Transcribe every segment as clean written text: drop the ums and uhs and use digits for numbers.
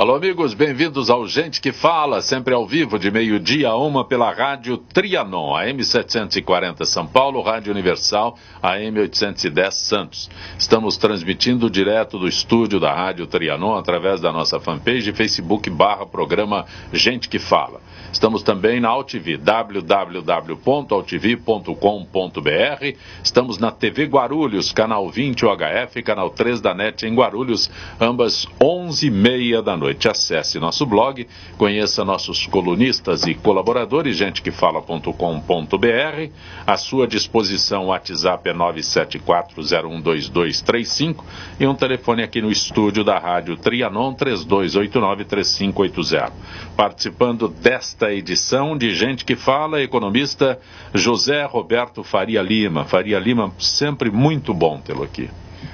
Alô, amigos, bem-vindos ao Gente que Fala, sempre ao vivo, de meio-dia a 1 pela Rádio Trianon, AM 740 São Paulo, Rádio Universal, AM 810 Santos. Estamos transmitindo direto do estúdio da Rádio Trianon através da nossa fanpage Facebook/programa Gente que Fala. Estamos também na AltV, www.altv.com.br. Estamos na TV Guarulhos, canal 20 UHF, canal 3 da NET em Guarulhos, ambas 11h30 da noite. Acesse nosso blog, conheça nossos colunistas e colaboradores, gentequefala.com.br. À sua disposição, o WhatsApp é 974012235 e um telefone aqui no estúdio da Rádio Trianon, 3289-3580. Participando desta edição de Gente que Fala, economista José Roberto Faria Lima. Faria Lima, sempre muito bom tê-lo aqui.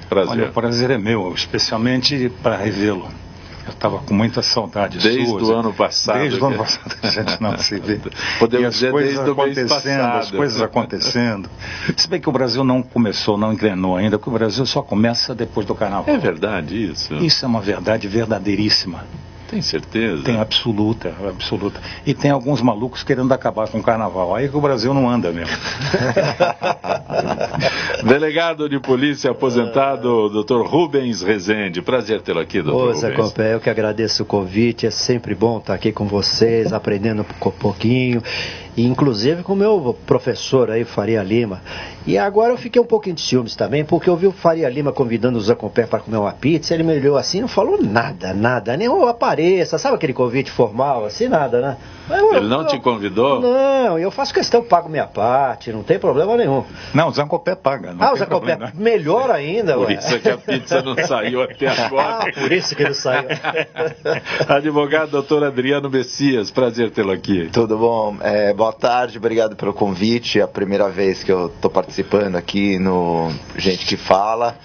Prazer. Olha, o prazer é meu, especialmente para revê-lo. Eu estava com muita saudade desde suas. O ano passado. Desde o ano passado a gente não se vê. Podemos dizer desde o mês passado. As coisas acontecendo. Se bem que o Brasil não começou, não engrenou ainda, porque o Brasil só começa depois do carnaval. É verdade isso? Isso é uma verdade verdadeiríssima. Tem certeza? Tem absoluta, absoluta. E tem alguns malucos querendo acabar com o carnaval. Aí que o Brasil não anda mesmo. Delegado de polícia aposentado, Dr. Rubens Rezende. Prazer tê-lo aqui, Dr. Rubens. Zé Compé, eu que agradeço o convite. É sempre bom estar aqui com vocês, aprendendo um pouquinho. E, inclusive com o meu professor aí, Faria Lima. E agora eu fiquei um pouquinho de ciúmes também, porque eu vi o Faria Lima convidando o Zé Compé para comer uma pizza. Ele me olhou assim, não falou nada, nem apareça. Sabe aquele convite formal, assim, nada, né? Ele não te convidou? Não, eu faço questão, pago minha parte, não tem problema nenhum. Não, o Zé Compé paga. O Zé Compé, melhor ainda. Por isso é que a pizza não saiu até agora. Por isso que não saiu. Advogado doutor Adriano Messias, prazer tê-lo aqui. Tudo bom? Boa tarde, obrigado pelo convite. É a primeira vez que eu estou participando aqui no Gente que Fala.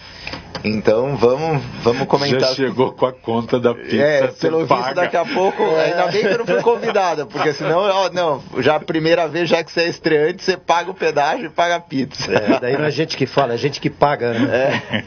Então vamos comentar. Já chegou com a conta da pizza. Pelo visto daqui a pouco, ainda bem que eu não fui convidado, porque senão, já a primeira vez, já que você é estreante, você paga o pedágio e paga a pizza. Daí não é gente que fala, é gente que paga, né?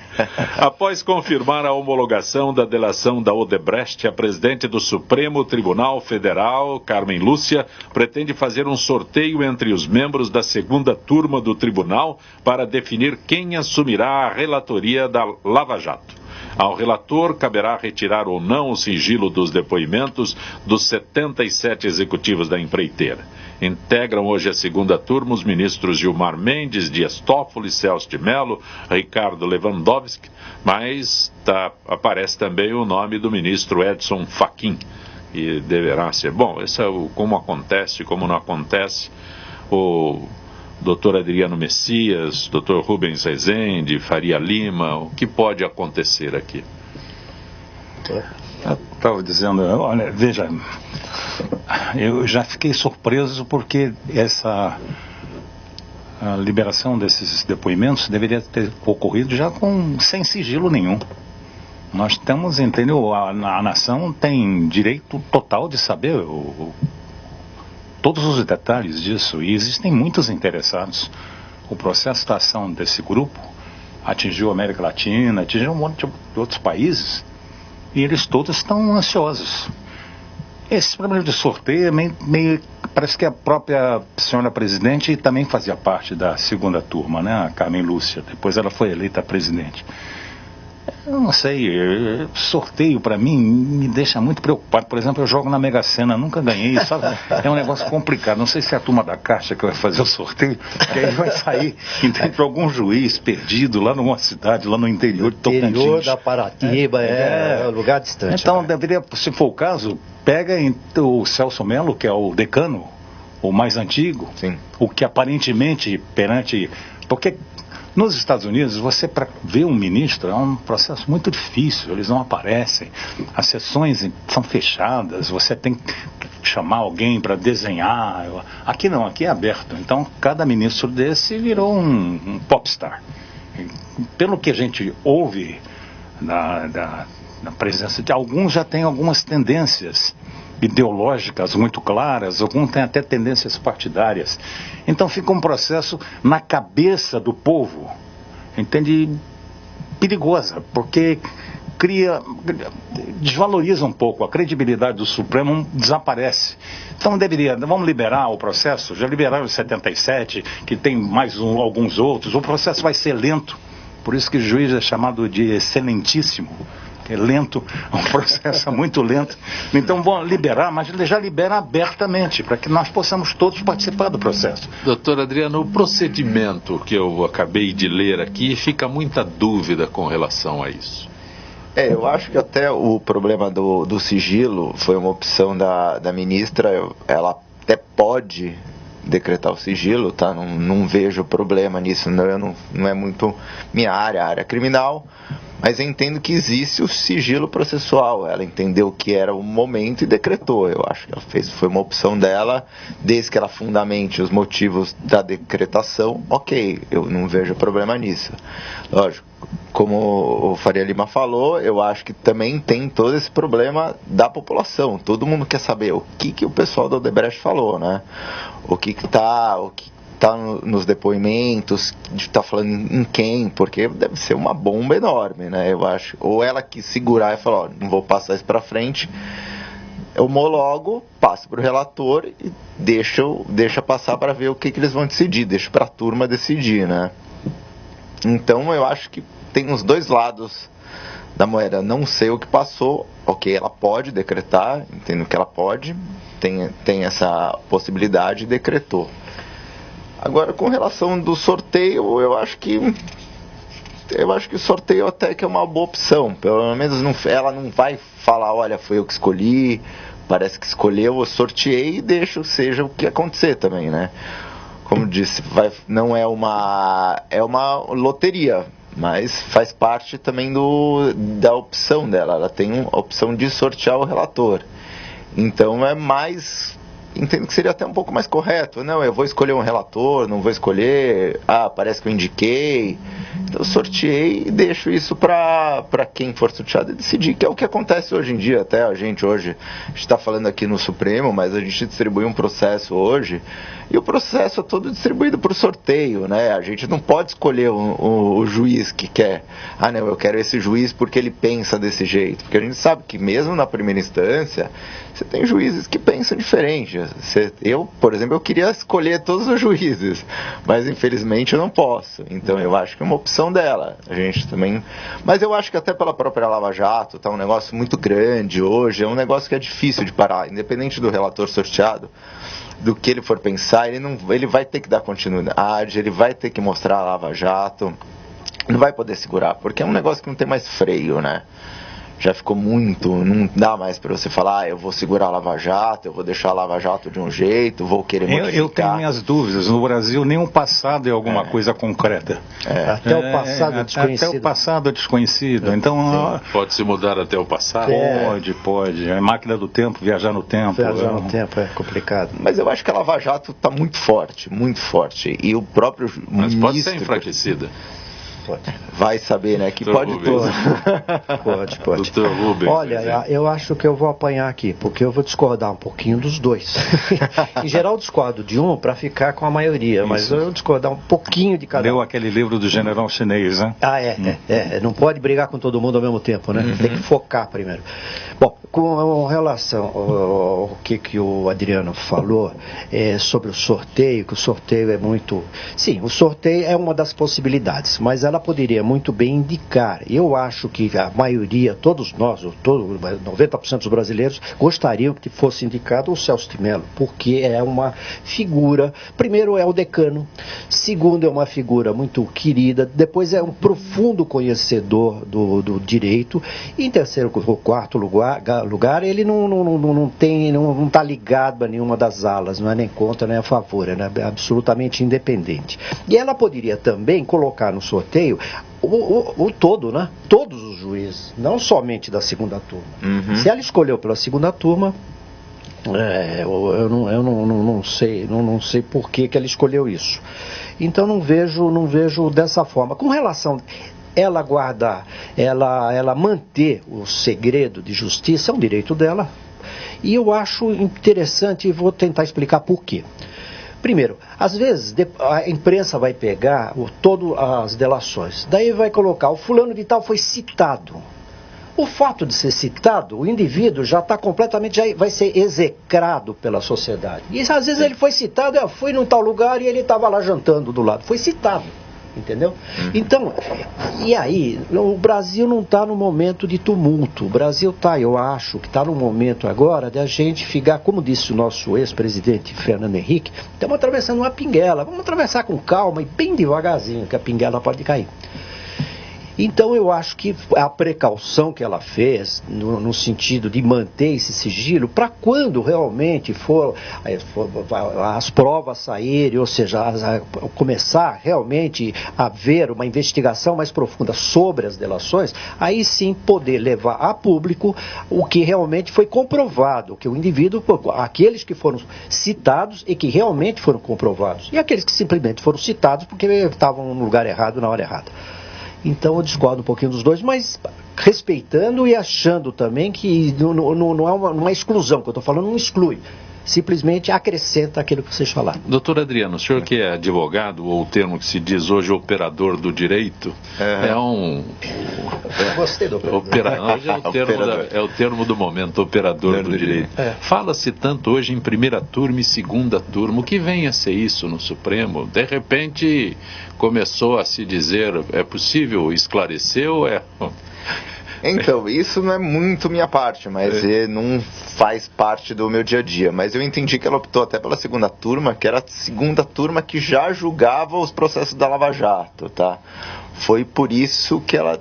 Após confirmar a homologação da delação da Odebrecht, a presidente do Supremo Tribunal Federal, Carmen Lúcia, pretende fazer um sorteio entre os membros da segunda turma do tribunal para definir quem assumirá a relatoria da Lava Jato. Ao relator caberá retirar ou não o sigilo dos depoimentos dos 77 executivos da empreiteira. Integram hoje a segunda turma os ministros Gilmar Mendes, Dias Toffoli, Celso de Mello, Ricardo Lewandowski, mas aparece também o nome do ministro Edson Fachin, e deverá ser. Bom, isso é como acontece, como não acontece. O Dr. Adriano Messias, Dr. Rubens Rezende, Faria Lima, o que pode acontecer aqui? Eu estava dizendo, olha, veja, eu já fiquei surpreso porque a liberação desses depoimentos deveria ter ocorrido já sem sigilo nenhum. Nós temos, entendeu, a nação tem direito total de saber todos os detalhes disso, e existem muitos interessados. O processo da ação desse grupo atingiu a América Latina, atingiu um monte de outros países, e eles todos estão ansiosos. Esse problema de sorteio parece que a própria senhora presidente também fazia parte da segunda turma, né? A Carmen Lúcia, depois ela foi eleita presidente. Eu não sei, sorteio para mim me deixa muito preocupado. Por exemplo, eu jogo na Mega Sena, nunca ganhei, sabe? É um negócio complicado. Não sei se é a turma da Caixa que vai fazer o sorteio, que aí vai sair, entende, para algum juiz perdido lá numa cidade, lá no interior de Tocantins. Interior da Paratiba, é um lugar distante. Então, deveria, se for o caso, pega o Celso Mello, que é o decano, o mais antigo, sim, o que aparentemente porque nos Estados Unidos, você para ver um ministro é um processo muito difícil, eles não aparecem, as sessões são fechadas, você tem que chamar alguém para desenhar. Aqui não, aqui é aberto. Então, cada ministro desse virou um popstar. Pelo que a gente ouve na presença de alguns, já tem algumas tendências ideológicas muito claras, alguns têm até tendências partidárias. Então fica um processo na cabeça do povo, entende, perigosa, porque desvaloriza um pouco, a credibilidade do Supremo desaparece. Então vamos liberar o processo, já liberaram os 77, que tem mais alguns outros, o processo vai ser lento, por isso que o juiz é chamado de excelentíssimo. É lento, é um processo muito lento. Então vão liberar, mas já libera abertamente, para que nós possamos todos participar do processo. Doutor Adriano, o procedimento que eu acabei de ler aqui, fica muita dúvida com relação a isso. Eu acho que até o problema do sigilo foi uma opção da ministra, ela até pode decretar o sigilo, tá? Não vejo problema nisso, não é muito minha área, a área criminal, mas eu entendo que existe o sigilo processual, ela entendeu que era o momento e decretou, eu acho que ela foi uma opção dela, desde que ela fundamente os motivos da decretação, ok, eu não vejo problema nisso. Lógico, como o Faria Lima falou, eu acho que também tem todo esse problema da população, todo mundo quer saber o que o pessoal da Odebrecht falou, né? O que tá nos depoimentos, de tá falando em quem, porque deve ser uma bomba enorme, né? Eu acho. Ou ela quis segurar e falar, não vou passar isso para frente, eu homologo, passo para o relator e deixa passar para ver o que eles vão decidir, deixo para a turma decidir, né? Então eu acho que tem os dois lados da moeda. Não sei o que passou, ok, ela pode decretar, entendo que ela pode, tem essa possibilidade e decretou. Agora, com relação do sorteio, eu acho que o sorteio até que é uma boa opção. Pelo menos ela não vai falar, olha, foi eu que escolhi, parece que escolheu, eu sorteei e deixo, seja o que acontecer também, né? Como disse, não é uma loteria, mas faz parte também da opção dela. Ela tem a opção de sortear o relator. Então entendo que seria até um pouco mais correto. Não, eu vou escolher um relator, não vou escolher, parece que eu indiquei. Então eu sorteei e deixo isso para quem for sorteado decidir, que é o que acontece hoje em dia. Até a gente está falando aqui no Supremo, mas a gente distribui um processo hoje, e o processo é todo distribuído por sorteio, né? A gente não pode escolher o juiz que quer. Não, eu quero esse juiz porque ele pensa desse jeito. Porque a gente sabe que mesmo na primeira instância, você tem juízes que pensam diferente. Eu, por exemplo, eu queria escolher todos os juízes, mas infelizmente eu não posso. Então eu acho que é uma opção dela. A gente também. Mas eu acho que até pela própria Lava Jato, tá um negócio muito grande hoje, é um negócio que é difícil de parar, independente do relator sorteado, do que ele for pensar, ele vai ter que dar continuidade, ele vai ter que mostrar a Lava Jato, não vai poder segurar, porque é um negócio que não tem mais freio, né? Já ficou muito, não dá mais para você falar, eu vou segurar a Lava Jato, eu vou deixar a Lava Jato de um jeito, vou querer modificar. Eu tenho minhas dúvidas, no Brasil nem o passado é alguma coisa concreta. Até o passado é desconhecido. Até o passado é desconhecido, então... Pode se mudar até o passado? Pode. É máquina do tempo, viajar no tempo. Viajar no tempo é complicado. Mas eu acho que a Lava Jato está muito forte, e o próprio Mas pode ser enfraquecida. Vai saber, né? Que pode tudo. Pode. Olha, eu acho que eu vou apanhar aqui, porque eu vou discordar um pouquinho dos dois. Em geral, eu discordo de um para ficar com a maioria, mas eu vou discordar um pouquinho de cada um. Deu aquele livro do general chinês, né? Não pode brigar com todo mundo ao mesmo tempo, né? Tem que focar primeiro. Bom, com relação ao que o Adriano falou sobre o sorteio, que o sorteio é muito... Sim, o sorteio é uma das possibilidades, mas ela poderia muito bem indicar. Eu acho que a maioria, todos nós, 90% dos brasileiros, gostariam que fosse indicado o Celso de Mello, porque é uma figura, primeiro é o decano, segundo é uma figura muito querida, depois é um profundo conhecedor do direito, e em terceiro ou quarto lugar ele não está ligado a nenhuma das alas, não é nem contra nem a favor, é absolutamente independente. E ela poderia também colocar no sorteio o todo, né? Todos os juízes, não somente da segunda turma. Se ela escolheu pela segunda turma, eu não sei por que ela escolheu isso. Então não vejo dessa forma. Com relação ela guardar, ela manter o segredo de justiça, é um direito dela. E eu acho interessante e vou tentar explicar por quê. Primeiro, às vezes a imprensa vai pegar todas as delações, daí vai colocar, o fulano de tal foi citado O fato de ser citado, o indivíduo já está completamente, já vai ser execrado pela sociedade. E às vezes ele foi citado, eu fui num tal lugar e ele estava lá jantando do lado. Foi citado. Entendeu? Então, e aí, o Brasil não está no momento de tumulto. O Brasil está, eu acho, que está no momento agora de a gente ficar, como disse o nosso ex-presidente Fernando Henrique, estamos atravessando uma pinguela. Vamos atravessar com calma e bem devagarzinho, que a pinguela pode cair. Então eu acho que a precaução que ela fez, no sentido de manter esse sigilo, para quando realmente for as provas saírem, ou seja, começar realmente a haver uma investigação mais profunda sobre as delações, aí sim poder levar a público o que realmente foi comprovado, que o indivíduo, aqueles que foram citados e que realmente foram comprovados, e aqueles que simplesmente foram citados porque estavam no lugar errado na hora errada. Então eu discordo um pouquinho dos dois, mas respeitando e achando também que não é uma exclusão, que eu estou falando, não exclui. Simplesmente acrescenta aquilo que vocês falaram. Doutor Adriano, o senhor que é advogado, ou o termo que se diz hoje operador do direito, Gostei do operador. Hoje é o termo do momento, operador do direito. Fala-se tanto hoje em primeira turma e segunda turma. O que vem a ser isso no Supremo? De repente começou a se dizer, é possível esclarecer ou é... Então, isso não é muito minha parte, mas não faz parte do meu dia a dia. Mas eu entendi que ela optou até pela segunda turma, que era a segunda turma que já julgava os processos da Lava Jato, tá? Foi por isso que ela...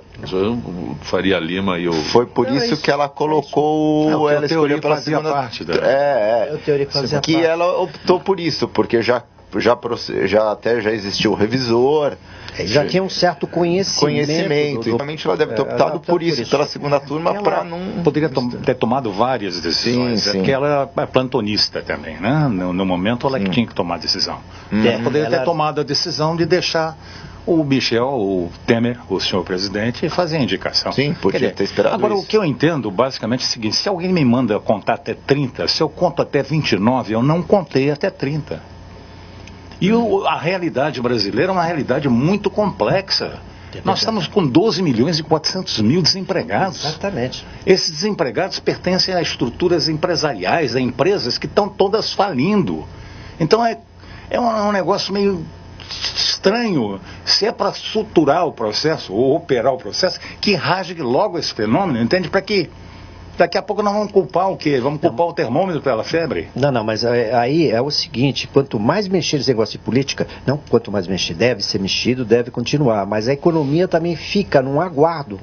Faria Lima e o... Foi por isso que ela colocou... ela escolheu pela segunda... parte da... Que ela optou por isso, porque já existiu o revisor... Já tinha um certo conhecimento. Realmente ela deve ter optado por isso, pela segunda turma, para não... Poderia ter tomado várias decisões, porque ela é plantonista também, né? No momento ela que tinha que tomar a decisão. Poderia ter tomado a decisão de deixar o Michel, o Temer, o senhor presidente, fazer a indicação. Sim, podia ter esperado agora, isso. O que eu entendo, basicamente, é o seguinte: se alguém me manda contar até 30, se eu conto até 29, eu não contei até 30. E a realidade brasileira é uma realidade muito complexa. Nós estamos com 12 milhões e 400 mil desempregados. Exatamente. Esses desempregados pertencem a estruturas empresariais, a empresas que estão todas falindo. Então é um negócio meio estranho. Se é para suturar o processo ou operar o processo, que rasgue logo esse fenômeno, entende? Para que daqui a pouco nós vamos culpar o quê? Vamos culpar o termômetro pela febre? Não, mas aí é o seguinte: quanto mais mexer esse negócio de política, quanto mais mexer, deve ser mexido, deve continuar, mas a economia também fica num aguardo.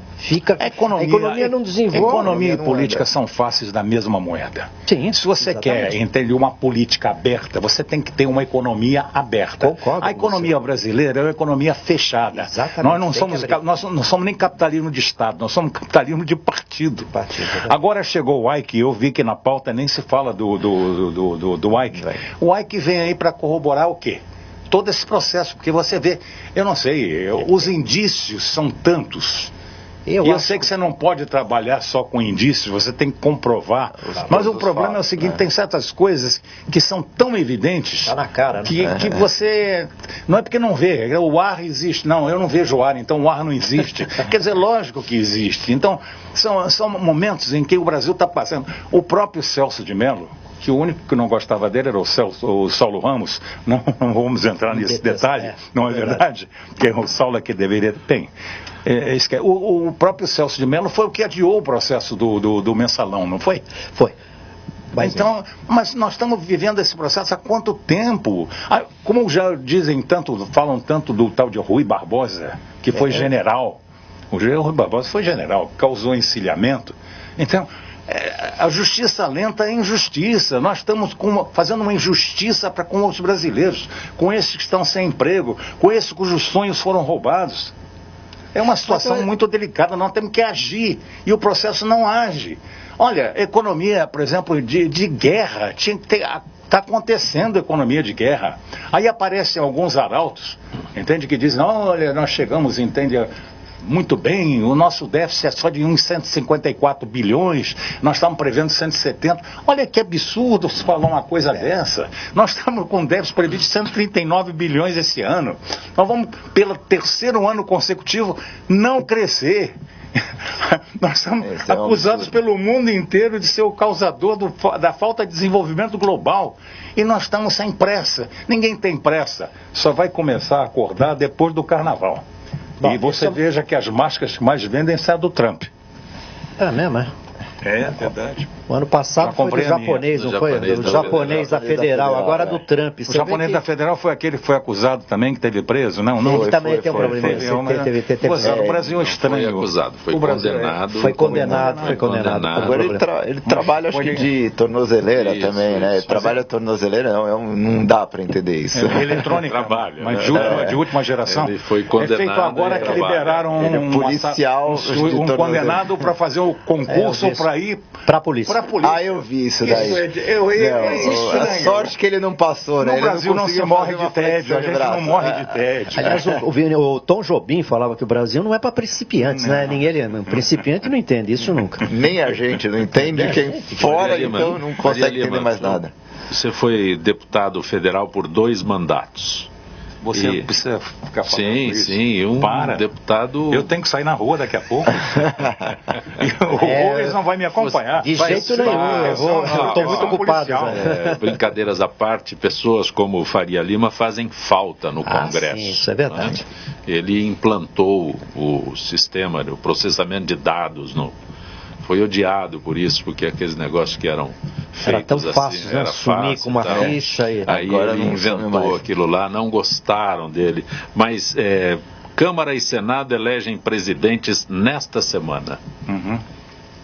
A economia não desenvolve. Economia e política são faces da mesma moeda. Sim, se você quer entender uma política aberta, você tem que ter uma economia aberta. Concordo. A economia brasileira é uma economia fechada. Exatamente. Nós não somos nem capitalismo de Estado, nós somos capitalismo de partido. Agora chegou o Ike, eu vi que na pauta nem se fala do Ike. O Ike vem aí para corroborar o quê? Todo esse processo, porque você vê, eu não sei, os indícios são tantos. Eu sei que você não pode trabalhar só com indícios, você tem que comprovar. Mas o problema é o seguinte: tem certas coisas que são tão evidentes. Tá na cara, né? Que você... Não é porque não vê, o ar existe. Não, eu não vejo o ar, então o ar não existe. Quer dizer, lógico que existe. Então, são momentos em que o Brasil está passando. O próprio Celso de Mello, que o único que não gostava dele era o Saulo Ramos, não vamos entrar nesse detalhe, não é verdade? Porque o Saulo é que deveria... O próprio Celso de Mello foi o que adiou o processo do mensalão, não foi? Foi. Mas nós estamos vivendo esse processo há quanto tempo? Como já falam tanto do tal de Rui Barbosa, que foi general. O Rui Barbosa foi general, causou encilhamento. Então, a justiça lenta é injustiça. Nós estamos fazendo uma injustiça para com os brasileiros, com esses que estão sem emprego, com esses cujos sonhos foram roubados. É uma situação muito delicada, nós temos que agir, e o processo não age. Olha, economia, por exemplo, de guerra, tinha que ter... Está acontecendo economia de guerra. Aí aparecem alguns arautos, entende, que dizem: olha, nós chegamos, entende... Muito bem, o nosso déficit é só de uns 154 bilhões, nós estamos prevendo 170. Olha que absurdo se falar uma coisa dessa. Nós estamos com um déficit previsto de 139 bilhões esse ano. Nós vamos, pelo terceiro ano consecutivo, não crescer. Nós estamos acusados pelo mundo inteiro de ser o causador da falta de desenvolvimento global. E nós estamos sem pressa. Ninguém tem pressa. Só vai começar a acordar depois do carnaval. Bom, e você veja que as máscaras que mais vendem são do Trump. É mesmo, é? É verdade. O ano passado foi do japonês, não foi? Do japonês da Federal, agora do Trump. O japonês da Federal foi aquele que foi acusado também, que teve preso? Não, ele também tem um problema. O Brasil é estranho. Foi acusado, foi condenado. Foi condenado. Agora ele trabalha, acho que de tornozeleira também, né? Ele trabalha tornozeleira, não dá para entender isso. Eletrônica, trabalho, mas de última geração. Ele foi condenado. É feito agora que liberaram um condenado para fazer o concurso para ir para a polícia. Ah, eu vi isso daí. A sorte que ele não passou, né? No Brasil não se morre de tédio, a gente não morre de tédio. Aliás, o Tom Jobim falava que o Brasil não é para principiantes, né? Principiante não entende isso nunca. Nem a gente não entende, quem fora então não consegue entender mais nada. Você foi deputado federal por 2 mandatos. Você precisa ficar falando isso. Sim, deputado... Eu tenho que sair na rua daqui a pouco. Eles não vão me acompanhar. De jeito nenhum, eu estou muito ocupado. Brincadeiras à parte, pessoas como Faria Lima fazem falta no Congresso. Sim, isso é verdade. Né? Ele implantou o sistema, o processamento de dados foi odiado por isso, porque aqueles negócios que eram feitos era tão fácil, assim, era sumir fácil, com uma ficha. Aí ele inventou aquilo lá, não gostaram dele. Mas Câmara e Senado elegem presidentes nesta semana. Uhum.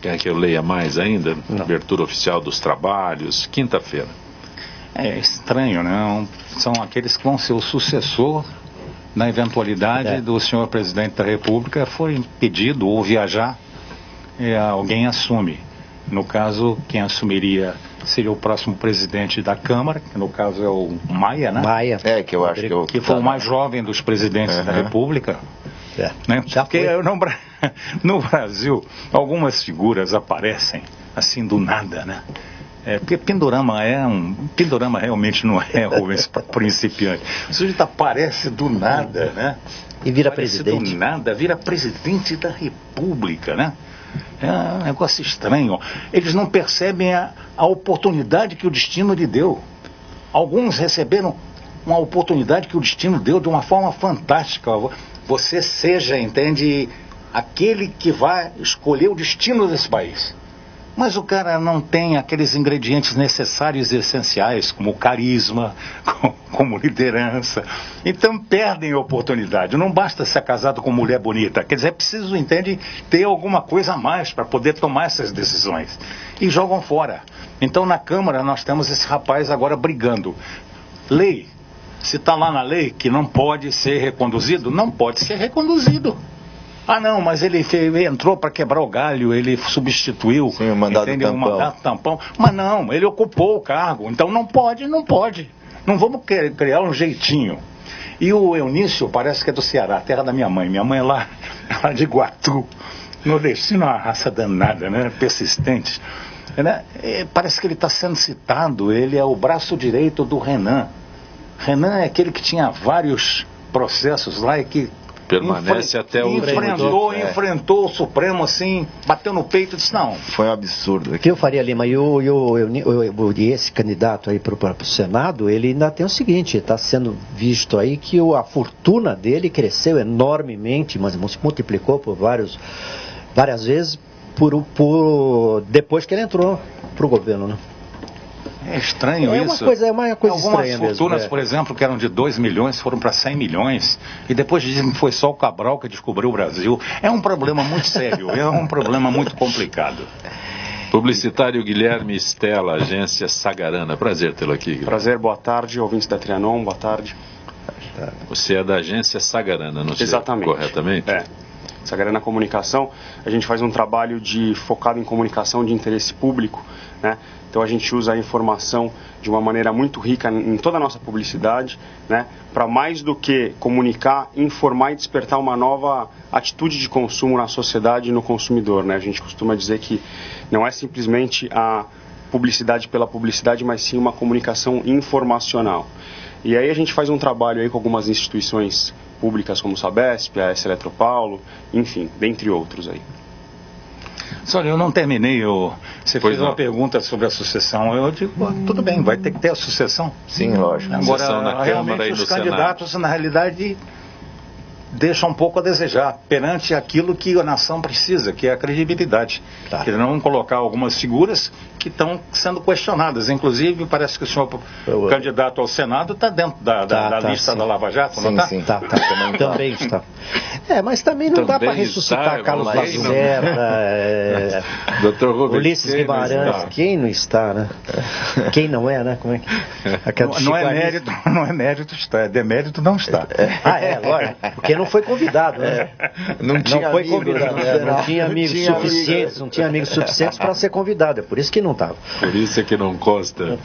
Quer que eu leia mais ainda? Não. Abertura oficial dos trabalhos, quinta-feira. É estranho, né? São aqueles que vão ser o sucessor na eventualidade do senhor presidente da República foi impedido ou viajar. Alguém assume. No caso, quem assumiria seria o próximo presidente da Câmara, que no caso é o Maia, né? Maia. Que eu acho que foi o mais jovem dos presidentes da República. Né? Porque no Brasil, algumas figuras aparecem assim do nada, né? Porque Pindorama realmente não é Rubens para principiante. O sujeito aparece do nada, né? E vira presidente. Do nada, vira presidente da República, né? É um negócio estranho. Eles não percebem a oportunidade que o destino lhe deu. Alguns receberam uma oportunidade que o destino deu de uma forma fantástica. Você seja, entende, aquele que vai escolher o destino desse país. Mas o cara não tem aqueles ingredientes necessários e essenciais, como carisma, como liderança. Então perdem a oportunidade. Não basta ser casado com mulher bonita. Quer dizer, é preciso, entende, ter alguma coisa a mais para poder tomar essas decisões. E jogam fora. Então na Câmara nós temos esse rapaz agora brigando. Lei. Se está lá na lei que não pode ser reconduzido, não pode ser reconduzido. Ah, não, mas ele entrou para quebrar o galho, ele substituiu. Sim, o mandato tampão. Mas não, ele ocupou o cargo, então não pode. Não vamos criar um jeitinho. E o Eunício parece que é do Ceará, terra da minha mãe. Minha mãe é lá de Iguatu. Nordestino é uma raça danada, né? Persistente. Né? Parece que ele está sendo citado, ele é o braço direito do Renan. Renan é aquele que tinha vários processos lá e que permanece até o enfrentou o Supremo assim, bateu no peito e disse não. Foi um absurdo. Viu, Faria Lima, e esse candidato aí para o Senado, ele ainda tem o seguinte, está sendo visto aí que a fortuna dele cresceu enormemente, mas se multiplicou por várias vezes depois que ele entrou para o governo, né? É estranho isso. É uma coisa Algumas estranha fortunas, mesmo, por exemplo, que eram de 2 milhões, foram para 100 milhões. E depois dizem que foi só o Cabral que descobriu o Brasil. É um problema muito sério, é um problema muito complicado. Publicitário Guilherme Stella, agência Sagarana. Prazer tê-lo aqui, Guilherme. Prazer, boa tarde, ouvintes da Trianon, boa tarde. Você é da agência Sagarana, não sei. Exatamente. Corretamente? Sagarana Comunicação, a gente faz um trabalho focado em comunicação de interesse público, né? Então a gente usa a informação de uma maneira muito rica em toda a nossa publicidade, né? Para mais do que comunicar, informar e despertar uma nova atitude de consumo na sociedade e no consumidor, né? A gente costuma dizer que não é simplesmente a publicidade pela publicidade, mas sim uma comunicação informacional. E aí a gente faz um trabalho aí com algumas instituições públicas como o Sabesp, a S. Eletropaulo, enfim, dentre outros aí. Olha, eu não terminei. Você Pois fez não. uma pergunta sobre a sucessão. Eu digo, tudo bem, vai ter que ter a sucessão. Sim, lógico. Sucessão na Agora, Câmara realmente, e os no candidatos, na realidade, deixam um pouco a desejar perante aquilo que a nação precisa, que é a credibilidade. Tá. Que não colocar algumas figuras que estão sendo questionadas. Inclusive, parece que o senhor candidato ao Senado está dentro da lista sim. da Lava Jato, não Sim, está? sim. Tá. Também está. Mas também não dá Também para ressuscitar está, Carlos mas aí não. Lacerda, Dr. Rubens, Ulisses quem não Guimarães. está? Quem não está, né? Quem não é, né? Como é que... Aquela Não é Chico mérito, não é mérito está, é demérito não está. lógico. Porque não foi convidado, né? Não tinha foi amigos, convidado, no né? geral. Não tinha amigos Não tinha suficientes, não tinha amigos suficientes para ser convidado. É por isso que não estava. Por isso é que não consta.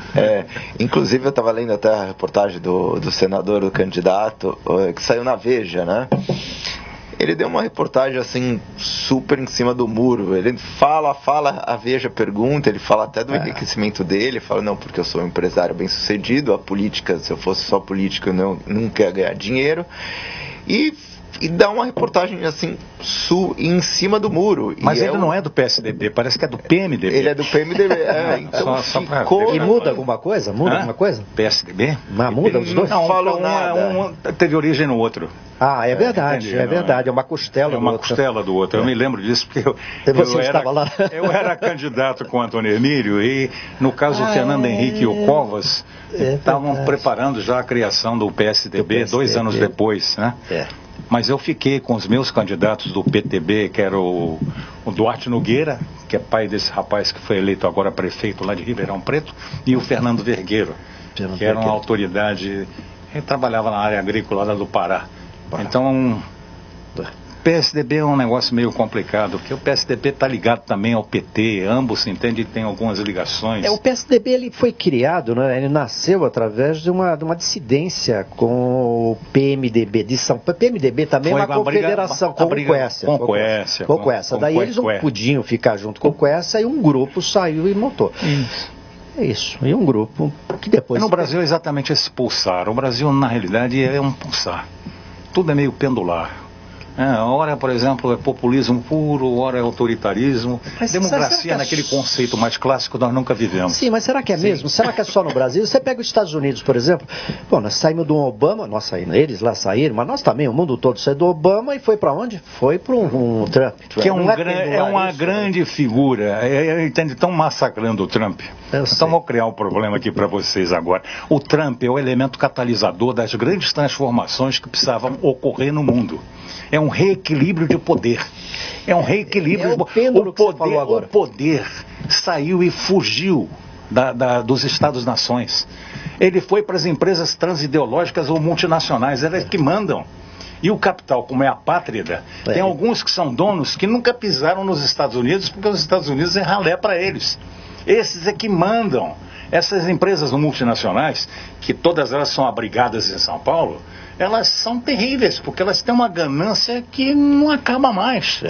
Inclusive eu estava lendo até a reportagem do senador, do candidato, que saiu na Veja, né? Ele deu uma reportagem assim super em cima do muro. Ele fala, a Veja pergunta, ele fala até do enriquecimento dele, fala, não, porque eu sou um empresário bem sucedido, a política, se eu fosse só político, eu nunca ia ganhar dinheiro. E dá uma reportagem assim em cima do muro. Mas ele não é do PSDB, parece que é do PMDB. Ele é do PMDB. Então Só pra ficou... ver. E muda alguma coisa? Muda Hã? alguma coisa? PSDB? Mas muda os dois? Não falou nada. Um teve origem no outro. É verdade, entendi, é verdade. É uma costela É uma do outro. costela do outro. Eu me lembro disso porque E você era, estava lá? eu era candidato com o Antônio Emílio e, no caso, o Fernando Henrique e o Covas estavam verdade. preparando já a criação do PSDB 2 anos depois, né? Mas eu fiquei com os meus candidatos do PTB, que era o Duarte Nogueira, que é pai desse rapaz que foi eleito agora prefeito lá de Ribeirão Preto, e o Fernando Vergueiro, que era uma autoridade, ele trabalhava na área agrícola lá do Pará. Então, PSDB é um negócio meio complicado, porque o PSDB está ligado também ao PT, ambos, entende, tem algumas ligações. O PSDB ele foi criado, né? Ele nasceu através de uma dissidência com o PMDB de São Paulo. PMDB também é uma confederação com o Quécia. Com Quécia. Com Quécia. Daí eles não podiam ficar junto com o Quécia e um grupo saiu e montou. É isso. E um grupo que depois... No Brasil é exatamente esse pulsar. O Brasil, na realidade, é um pulsar. Tudo é meio pendular. Ora, por exemplo, é populismo puro, ora é autoritarismo. Mas democracia naquele conceito mais clássico nós nunca vivemos. Sim, mas será que é mesmo? Será que é só no Brasil? Você pega os Estados Unidos, por exemplo. Bom, nós saímos do Obama, nós saímos, eles lá saíram, mas nós também, o mundo todo saiu do Obama e foi para onde? Foi para um Trump. Que é uma grande figura. Entende? Estão massacrando o Trump. Então vou criar um problema aqui para vocês agora. O Trump é o elemento catalisador das grandes transformações que precisavam ocorrer no mundo. É um reequilíbrio de poder. É um reequilíbrio. O poder saiu e fugiu dos Estados-nações. Ele foi para as empresas transideológicas ou multinacionais, elas que mandam. E o capital, como é apátrida, tem alguns que são donos que nunca pisaram nos Estados Unidos, porque os Estados Unidos é ralé para eles. Esses é que mandam. Essas empresas multinacionais, que todas elas são abrigadas em São Paulo, elas são terríveis, porque elas têm uma ganância que não acaba mais.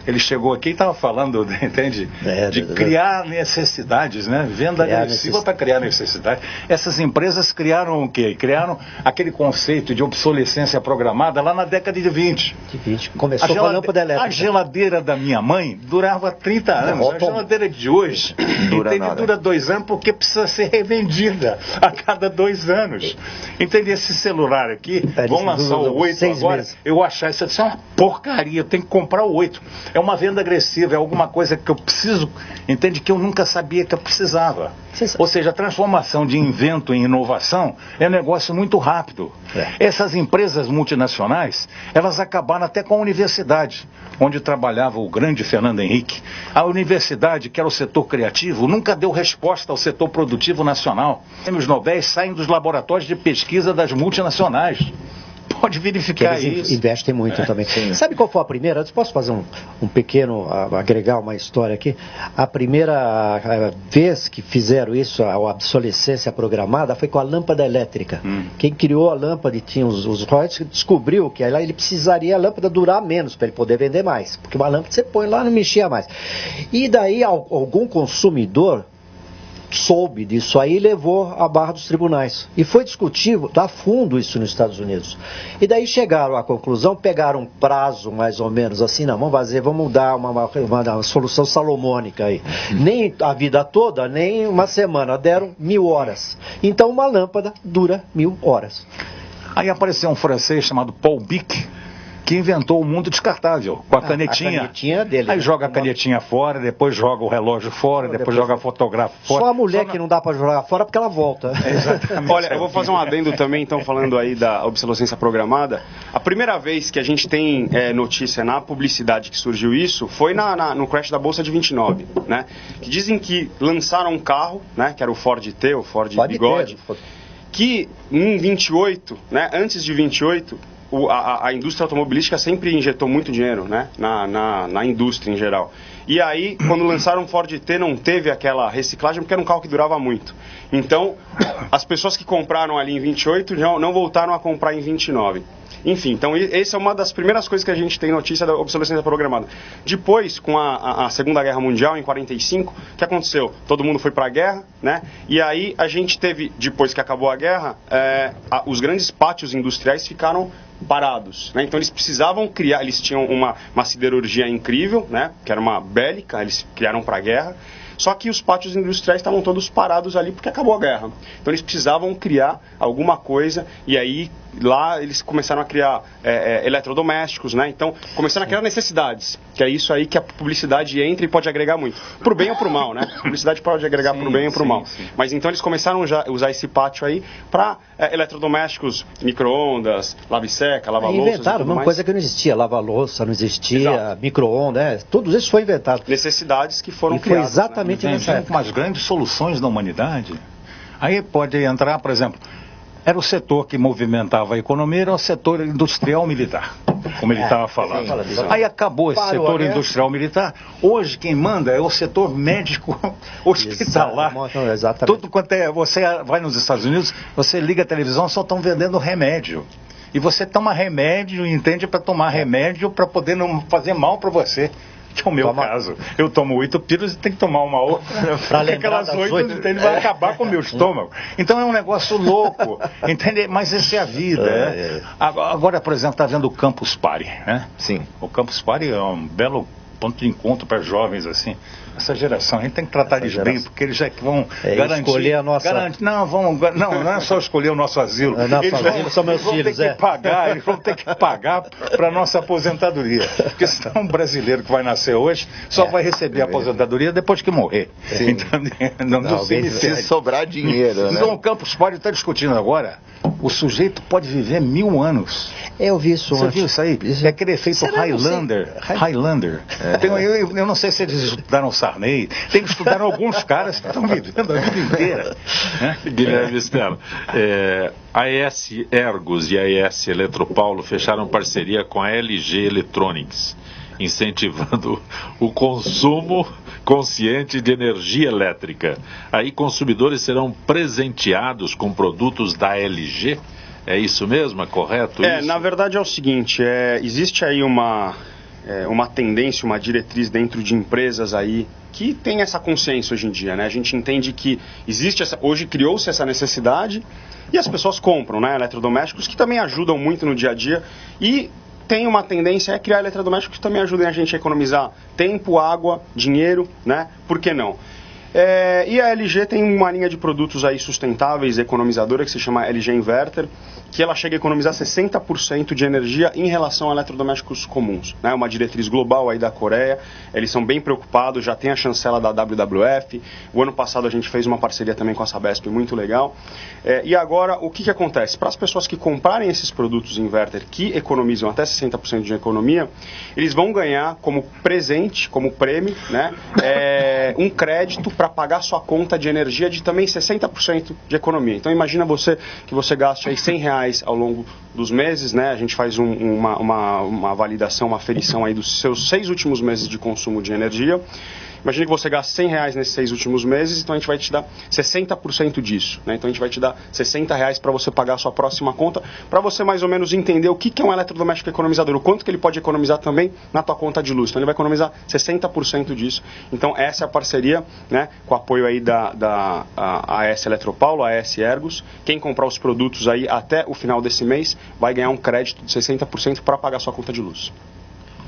Ele chegou aqui e estava falando, entende? De criar necessidades, né? Venda agressiva para criar necessidade. Essas empresas criaram o quê? Criaram aquele conceito de obsolescência programada lá na década de 20. Começou com a lâmpada elétrica. A geladeira da minha mãe durava 30 anos. A geladeira de hoje dura 2 anos porque precisa ser revendida a cada 2 anos. Entende? Esse celular aqui, vão lançar o 8 agora, eu achar isso é uma porcaria, eu tenho que comprar o 8. É uma venda agressiva, é alguma coisa que eu preciso, entende? Que eu nunca sabia que eu precisava. Ou seja, a transformação de invento em inovação é um negócio muito rápido. Essas empresas multinacionais, elas acabaram até com a universidade, onde trabalhava o grande Fernando Henrique. A universidade, que era o setor criativo, nunca deu resposta ao setor produtivo nacional. Os Nobéis saem dos laboratórios de pesquisa das multinacionais. Pode verificar eles isso. Investem muito também. Sabe qual foi a primeira? Eu posso fazer um pequeno, agregar uma história aqui? A primeira vez que fizeram isso, a obsolescência programada, foi com a lâmpada elétrica. Quem criou a lâmpada e tinha os royalties, descobriu que ele precisaria a lâmpada durar menos para ele poder vender mais. Porque uma lâmpada você põe lá e não mexia mais. E daí algum consumidor soube disso aí e levou à barra dos tribunais. E foi discutido a fundo isso nos Estados Unidos. E daí chegaram à conclusão, pegaram um prazo mais ou menos assim, não, vamos dar uma solução salomônica aí. Nem a vida toda, nem uma semana, deram 1000 horas. Então uma lâmpada dura 1000 horas. Aí apareceu um francês chamado Paul Bic, que inventou o mundo descartável, com a canetinha. A canetinha dele. Aí joga a canetinha fora, depois joga o relógio fora, depois joga o fotógrafo fora. Só a mulher que não dá para jogar fora porque ela volta. Exatamente. Olha, eu vou fazer um adendo também, então, falando aí da obsolescência programada. A primeira vez que a gente tem notícia na publicidade que surgiu isso foi no crash da Bolsa de 29, né? Que dizem que lançaram um carro, né? Que era o Ford T, o Ford Bigode, que em 28, né? Antes de 28... A indústria automobilística sempre injetou muito dinheiro, né, na indústria em geral. E aí, quando lançaram o Ford T, não teve aquela reciclagem, porque era um carro que durava muito. Então, as pessoas que compraram ali em 28 não voltaram a comprar em 29. Enfim, então essa é uma das primeiras coisas que a gente tem notícia da obsolescência programada. Depois, com a Segunda Guerra Mundial, em 45, o que aconteceu? Todo mundo foi para a guerra, né? E aí a gente teve, depois que acabou a guerra, os grandes pátios industriais ficaram parados, né? Então eles precisavam criar, eles tinham uma siderurgia incrível, né? Que era uma bélica, eles criaram para a guerra. Só que os pátios industriais estavam todos parados ali porque acabou a guerra. Então eles precisavam criar alguma coisa e aí lá eles começaram a criar eletrodomésticos, né? Então começaram a criar necessidades, que é isso aí que a publicidade entra e pode agregar muito. Pro bem ou pro mal, né? A publicidade pode agregar pro bem ou pro mal. Sim. Mas então eles começaram a usar esse pátio aí para eletrodomésticos, micro-ondas, lave-seca, lava-louças. Inventaram uma coisa que não existia, lava-louça, não existia, micro-ondas, tudo isso foi inventado. Necessidades que foram criadas. Foi exatamente nessa época. Com as grandes soluções da humanidade. Aí pode entrar, por exemplo, era o setor que movimentava a economia, era o setor industrial militar, como ele estava falando. Aí acabou esse setor industrial militar. Hoje quem manda é o setor médico hospitalar. Exatamente. Tudo quanto você vai nos Estados Unidos, você liga a televisão, só estão vendendo remédio. E você toma remédio, entende, para tomar remédio para poder não fazer mal para você. Que é o meu caso. Eu tomo 8 pílulas e tenho que tomar uma outra. Porque aquelas 8 entende, vai acabar com o meu estômago. Então é um negócio louco. Entende? Mas essa é a vida. Agora, por exemplo, está vendo o Campus Party, né? Sim. O Campus Party é um belo ponto de encontro para jovens, assim. Essa geração, a gente tem que tratar eles bem, porque eles já vão garantir... escolher a nossa... Não é só escolher o nosso asilo. Eles são meus filhos, Eles vão ter que pagar para a nossa aposentadoria. Porque senão um brasileiro que vai nascer hoje só vai receber a aposentadoria depois que morrer. Então, não se sobrar dinheiro, né? Então o Campus Party está discutindo agora, o sujeito pode viver 1000 anos. Eu vi isso Você viu isso aí? É aquele efeito Highlander. Eu não sei se eles estudaram Sarney, tem que estudar alguns caras que estão vivendo a vida inteira. Né? Guilherme Stella, a AES Ergos e a AES Eletropaulo fecharam parceria com a LG Electronics, incentivando o consumo consciente de energia elétrica. Aí consumidores serão presenteados com produtos da LG? É isso mesmo? É correto isso? Na verdade é o seguinte, existe aí uma tendência, uma diretriz dentro de empresas aí que tem essa consciência hoje em dia, né? A gente entende que hoje criou-se essa necessidade e as pessoas compram, né, eletrodomésticos que também ajudam muito no dia a dia e tem uma tendência a criar eletrodomésticos que também ajudem a gente a economizar tempo, água, dinheiro, né? Por que não? E a LG tem uma linha de produtos aí sustentáveis, economizadora, que se chama LG Inverter, que ela chega a economizar 60% de energia em relação a eletrodomésticos comuns. É uma diretriz global aí da Coreia, eles são bem preocupados, já tem a chancela da WWF, o ano passado a gente fez uma parceria também com a Sabesp muito legal. E agora, o que acontece? Para as pessoas que comprarem esses produtos Inverter, que economizam até 60% de economia, eles vão ganhar como presente, como prêmio, né, um crédito para pagar sua conta de energia de também 60% de economia. Então imagina que você gaste aí R$100 ao longo dos meses, né? A gente faz uma validação, uma aferição aí dos seus 6 últimos meses de consumo de energia. Imagine que você gasta R$100 nesses 6 últimos meses, então a gente vai te dar 60% disso, né? Então a gente vai te dar R$60 para você pagar a sua próxima conta, para você mais ou menos entender o que é um eletrodoméstico economizador, o quanto que ele pode economizar também na tua conta de luz. Então ele vai economizar 60% disso. Então essa é a parceria, né, com o apoio aí da AS Eletropaulo, a AS Ergos. Quem comprar os produtos aí até o final desse mês vai ganhar um crédito de 60% para pagar a sua conta de luz.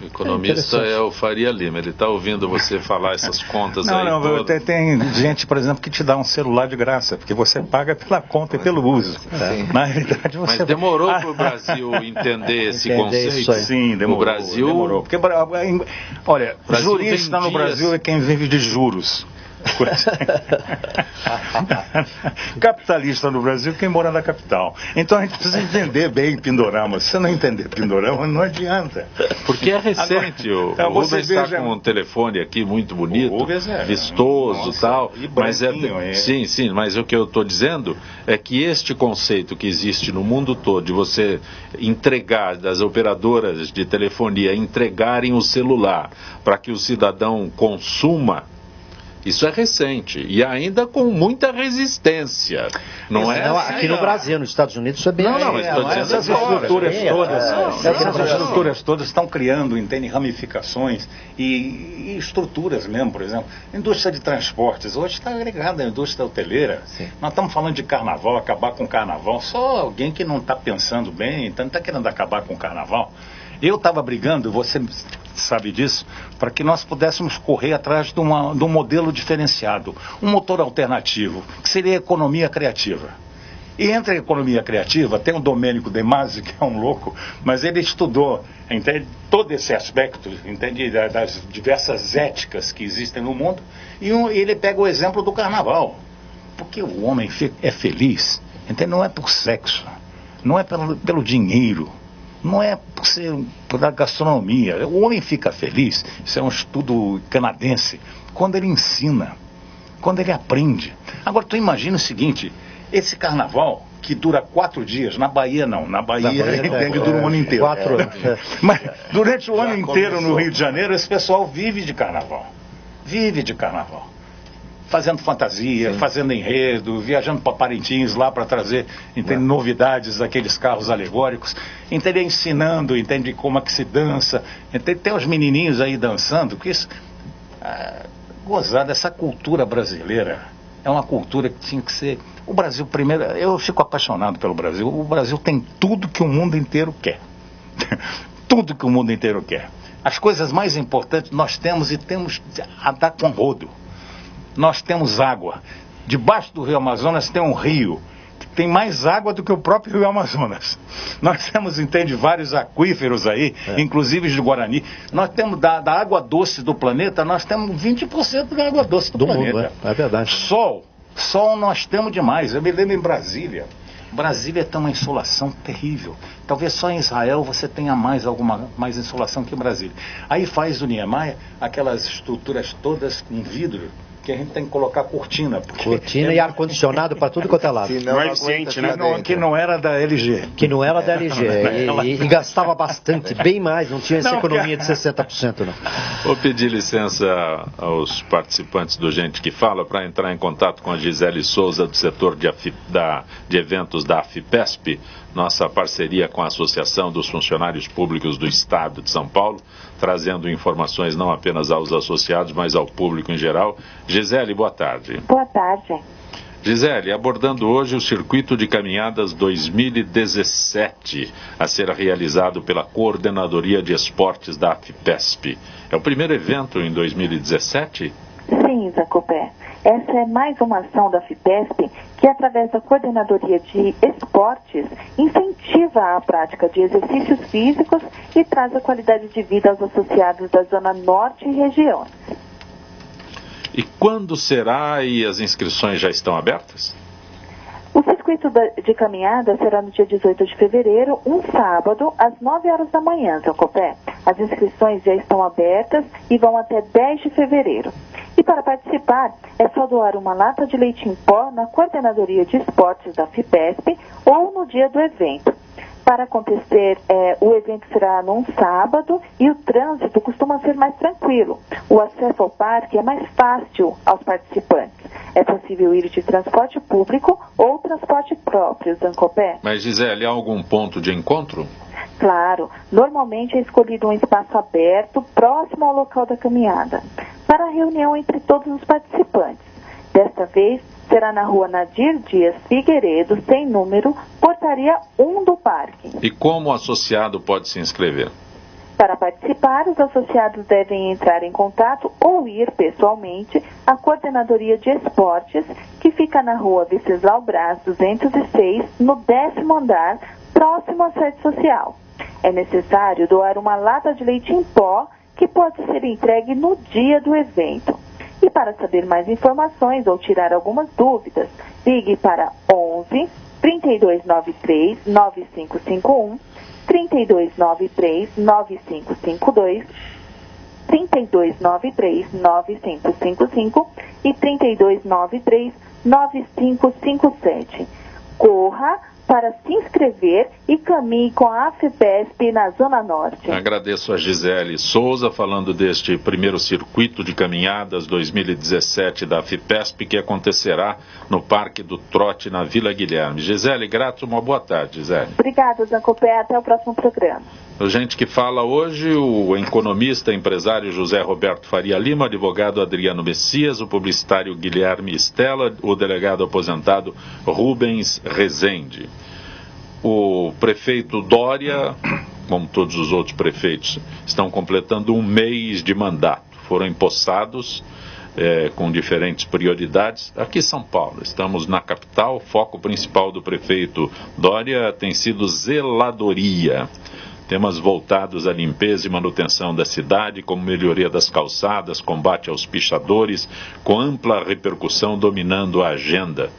O economista é o Faria Lima, ele está ouvindo você falar essas contas aí. Não, tem gente, por exemplo, que te dá um celular de graça, porque você paga pela conta e pelo uso. Na realidade, você... Mas demorou para o Brasil entender esse conceito? Sim, demorou. O Brasil... demorou. Porque, olha, jurista no Brasil é quem vive de juros. Capitalista no Brasil, quem mora na capital. Então a gente precisa entender bem Pindorama. Se você não entender Pindorama, não adianta. Porque é recente. Agora, o Rubens está com um telefone aqui muito bonito, vistoso e tal. Mas sim, mas o que eu estou dizendo é que este conceito que existe no mundo todo, de você entregar, das operadoras de telefonia entregarem o celular para que o cidadão consuma, isso é recente e ainda com muita resistência. Não é? Não, aqui no Brasil, nos Estados Unidos, isso é bem... Essas estruturas todas estão criando, entende, ramificações e estruturas mesmo, por exemplo. Indústria de transportes, hoje está agregada à indústria hoteleira. Sim. Nós estamos falando de carnaval, acabar com o carnaval. Só alguém que não está pensando bem, então não está querendo acabar com o carnaval. Eu estava brigando, você sabe disso, para que nós pudéssemos correr atrás de um modelo diferenciado, um motor alternativo, que seria a economia criativa. E entre a economia criativa, tem o Domênico De Masi, que é um louco, mas ele estudou, entende, todo esse aspecto, entende, das diversas éticas que existem no mundo, e ele pega o exemplo do carnaval. Porque o homem é feliz, entende? Não é por sexo, não é pelo dinheiro, não é pela gastronomia. O homem fica feliz, isso é um estudo canadense, quando ele ensina, quando ele aprende. Agora tu imagina o seguinte, esse carnaval que dura 4 dias, na Bahia não, na Bahia dura o ano inteiro. 4 anos. Mas durante o ano inteiro no Rio de Janeiro, esse pessoal vive de carnaval. Fazendo fantasia, fazendo enredo, viajando para Parintins lá para trazer, entende, novidades daqueles carros alegóricos, entende, ensinando, entende, como é que se dança, entende, tem os menininhos aí dançando, que isso, gozada, essa cultura brasileira é uma cultura que tinha que ser, o Brasil primeiro, eu fico apaixonado pelo Brasil, o Brasil tem tudo que o mundo inteiro quer, tudo que o mundo inteiro quer, as coisas mais importantes nós temos e temos a dar com rodo. Nós temos água. Debaixo do Rio Amazonas tem um rio que tem mais água do que o próprio Rio Amazonas. Nós temos, entende, vários aquíferos aí, inclusive de Guarani. Nós temos da água doce do planeta, nós temos 20% da água doce do planeta. Mundo, é verdade. Sol nós temos demais. Eu me lembro em Brasília tem uma insolação terrível. Talvez só em Israel você tenha mais insolação que em Brasília. Aí faz o Niemeyer aquelas estruturas todas com vidro, que a gente tem que colocar cortina. Cortina e ar-condicionado para tudo quanto é lado. Não é eficiente, né? Que não era da LG. Que não era da LG. E gastava bastante, bem mais, não tinha essa economia de 60%, não. Vou pedir licença aos participantes do Gente que Fala para entrar em contato com a Gisele Souza, do setor de eventos da AFIPESP, nossa parceria com a Associação dos Funcionários Públicos do Estado de São Paulo, trazendo informações não apenas aos associados, mas ao público em geral. Gisele, boa tarde. Boa tarde. Gisele, abordando hoje o Circuito de Caminhadas 2017, a ser realizado pela Coordenadoria de Esportes da AFIPESP. É o primeiro evento em 2017? Sim, Zacopé. Essa é mais uma ação da AFIPESP que, através da Coordenadoria de Esportes, incentiva a prática de exercícios físicos e traz a qualidade de vida aos associados da Zona Norte e regiões. E quando será e as inscrições já estão abertas? O circuito de caminhada será no dia 18 de fevereiro, um sábado, às 9 horas da manhã, Zacopé. As inscrições já estão abertas e vão até 10 de fevereiro. E para participar, é só doar uma lata de leite em pó na Coordenadoria de Esportes da AFIPESP ou no dia do evento. Para acontecer, o evento será num sábado e o trânsito costuma ser mais tranquilo. O acesso ao parque é mais fácil aos participantes. É possível ir de transporte público ou transporte próprio, Zancopé. Mas, Gisele, há algum ponto de encontro? Claro, normalmente é escolhido um espaço aberto próximo ao local da caminhada, para a reunião entre todos os participantes. Desta vez, será na rua Nadir Dias Figueiredo, sem número, portaria 1 do parque. E como o associado pode se inscrever? Para participar, os associados devem entrar em contato ou ir pessoalmente à Coordenadoria de Esportes, que fica na rua Venceslau Braz 206, no 10º andar, próximo à sede social. É necessário doar uma lata de leite em pó, que pode ser entregue no dia do evento. E para saber mais informações ou tirar algumas dúvidas, ligue para 11 3293 9551, 3293 9552, 3293 9555 e 3293 9557. Corra para se inscrever e caminhe com a AFPESP na Zona Norte. Agradeço a Gisele Souza falando deste primeiro circuito de caminhadas 2017 da AFPESP, que acontecerá no Parque do Trote, na Vila Guilherme. Gisele, grato, uma boa tarde, Gisele. Obrigada, Zancopé. Até o próximo programa. A gente que fala hoje, o economista, empresário José Roberto Faria Lima, advogado Adriano Messias, o publicitário Guilherme Stella, o delegado aposentado Rubens Rezende. O prefeito Dória, como todos os outros prefeitos, estão completando um mês de mandato. Foram empossados com diferentes prioridades. Aqui em São Paulo, estamos na capital, o foco principal do prefeito Dória tem sido zeladoria. Temas voltados à limpeza e manutenção da cidade, como melhoria das calçadas, combate aos pichadores, com ampla repercussão dominando a agenda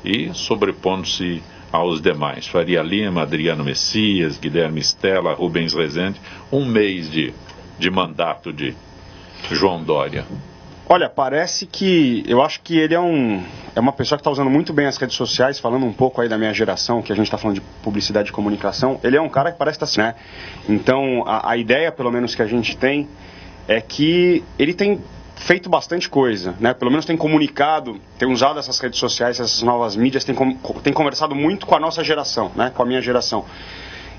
e sobrepondo-se aos demais. Faria Lima, Adriano Messias, Guilherme Stella, Rubens Rezende, um mês de mandato de João Dória. Olha, parece que, eu acho que ele é uma pessoa que está usando muito bem as redes sociais, falando um pouco aí da minha geração, que a gente está falando de publicidade e comunicação. Ele é um cara que parece estar assim, né? Então, a ideia, pelo menos, que a gente tem, é que ele tem feito bastante coisa, né? Pelo menos tem comunicado, tem usado essas redes sociais, essas novas mídias, tem conversado muito com a nossa geração, né? Com a minha geração.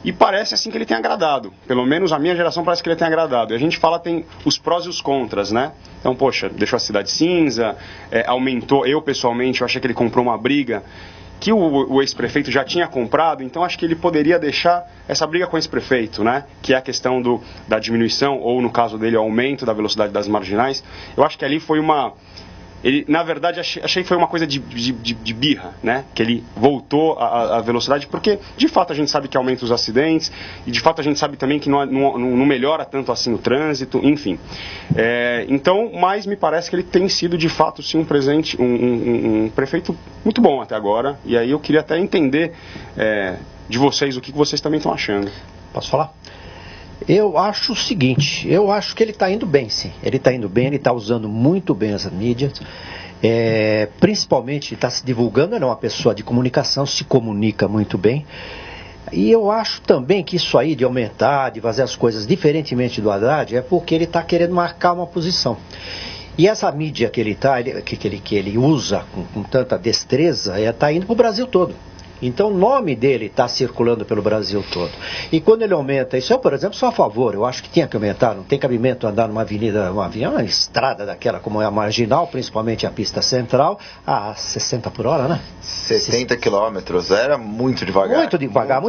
E parece assim que ele tem agradado. Pelo menos a minha geração parece que ele tem agradado. E a gente fala, tem os prós e os contras, né? Então, poxa, deixou a cidade cinza, aumentou. Eu, pessoalmente, eu achei que ele comprou uma briga que o ex-prefeito já tinha comprado. Então, acho que ele poderia deixar essa briga com o ex-prefeito, né? Que é a questão da diminuição, ou no caso dele, o aumento da velocidade das marginais. Eu acho que ali foi na verdade, achei que foi uma coisa de birra, né? Que ele voltou à velocidade, porque de fato a gente sabe que aumenta os acidentes, e de fato a gente sabe também que não melhora tanto assim o trânsito, enfim. Então, mas me parece que ele tem sido de fato sim um prefeito muito bom até agora, e aí eu queria até entender de vocês o que vocês também estão achando. Posso falar? Eu acho o seguinte, eu acho que ele está indo bem, sim. Ele está indo bem, ele está usando muito bem as mídias. Principalmente está se divulgando, ele é uma pessoa de comunicação, se comunica muito bem. E eu acho também que isso aí de aumentar, de fazer as coisas diferentemente do Haddad, é porque ele está querendo marcar uma posição. E essa mídia que ele usa com tanta destreza, está indo para o Brasil todo. Então o nome dele está circulando pelo Brasil todo. E quando ele aumenta, isso eu, por exemplo, sou a favor, eu acho que tinha que aumentar, não tem cabimento andar numa avenida, uma estrada daquela como é a Marginal, principalmente a pista central, a 60 por hora, né? 70 quilômetros, era muito devagar. Muito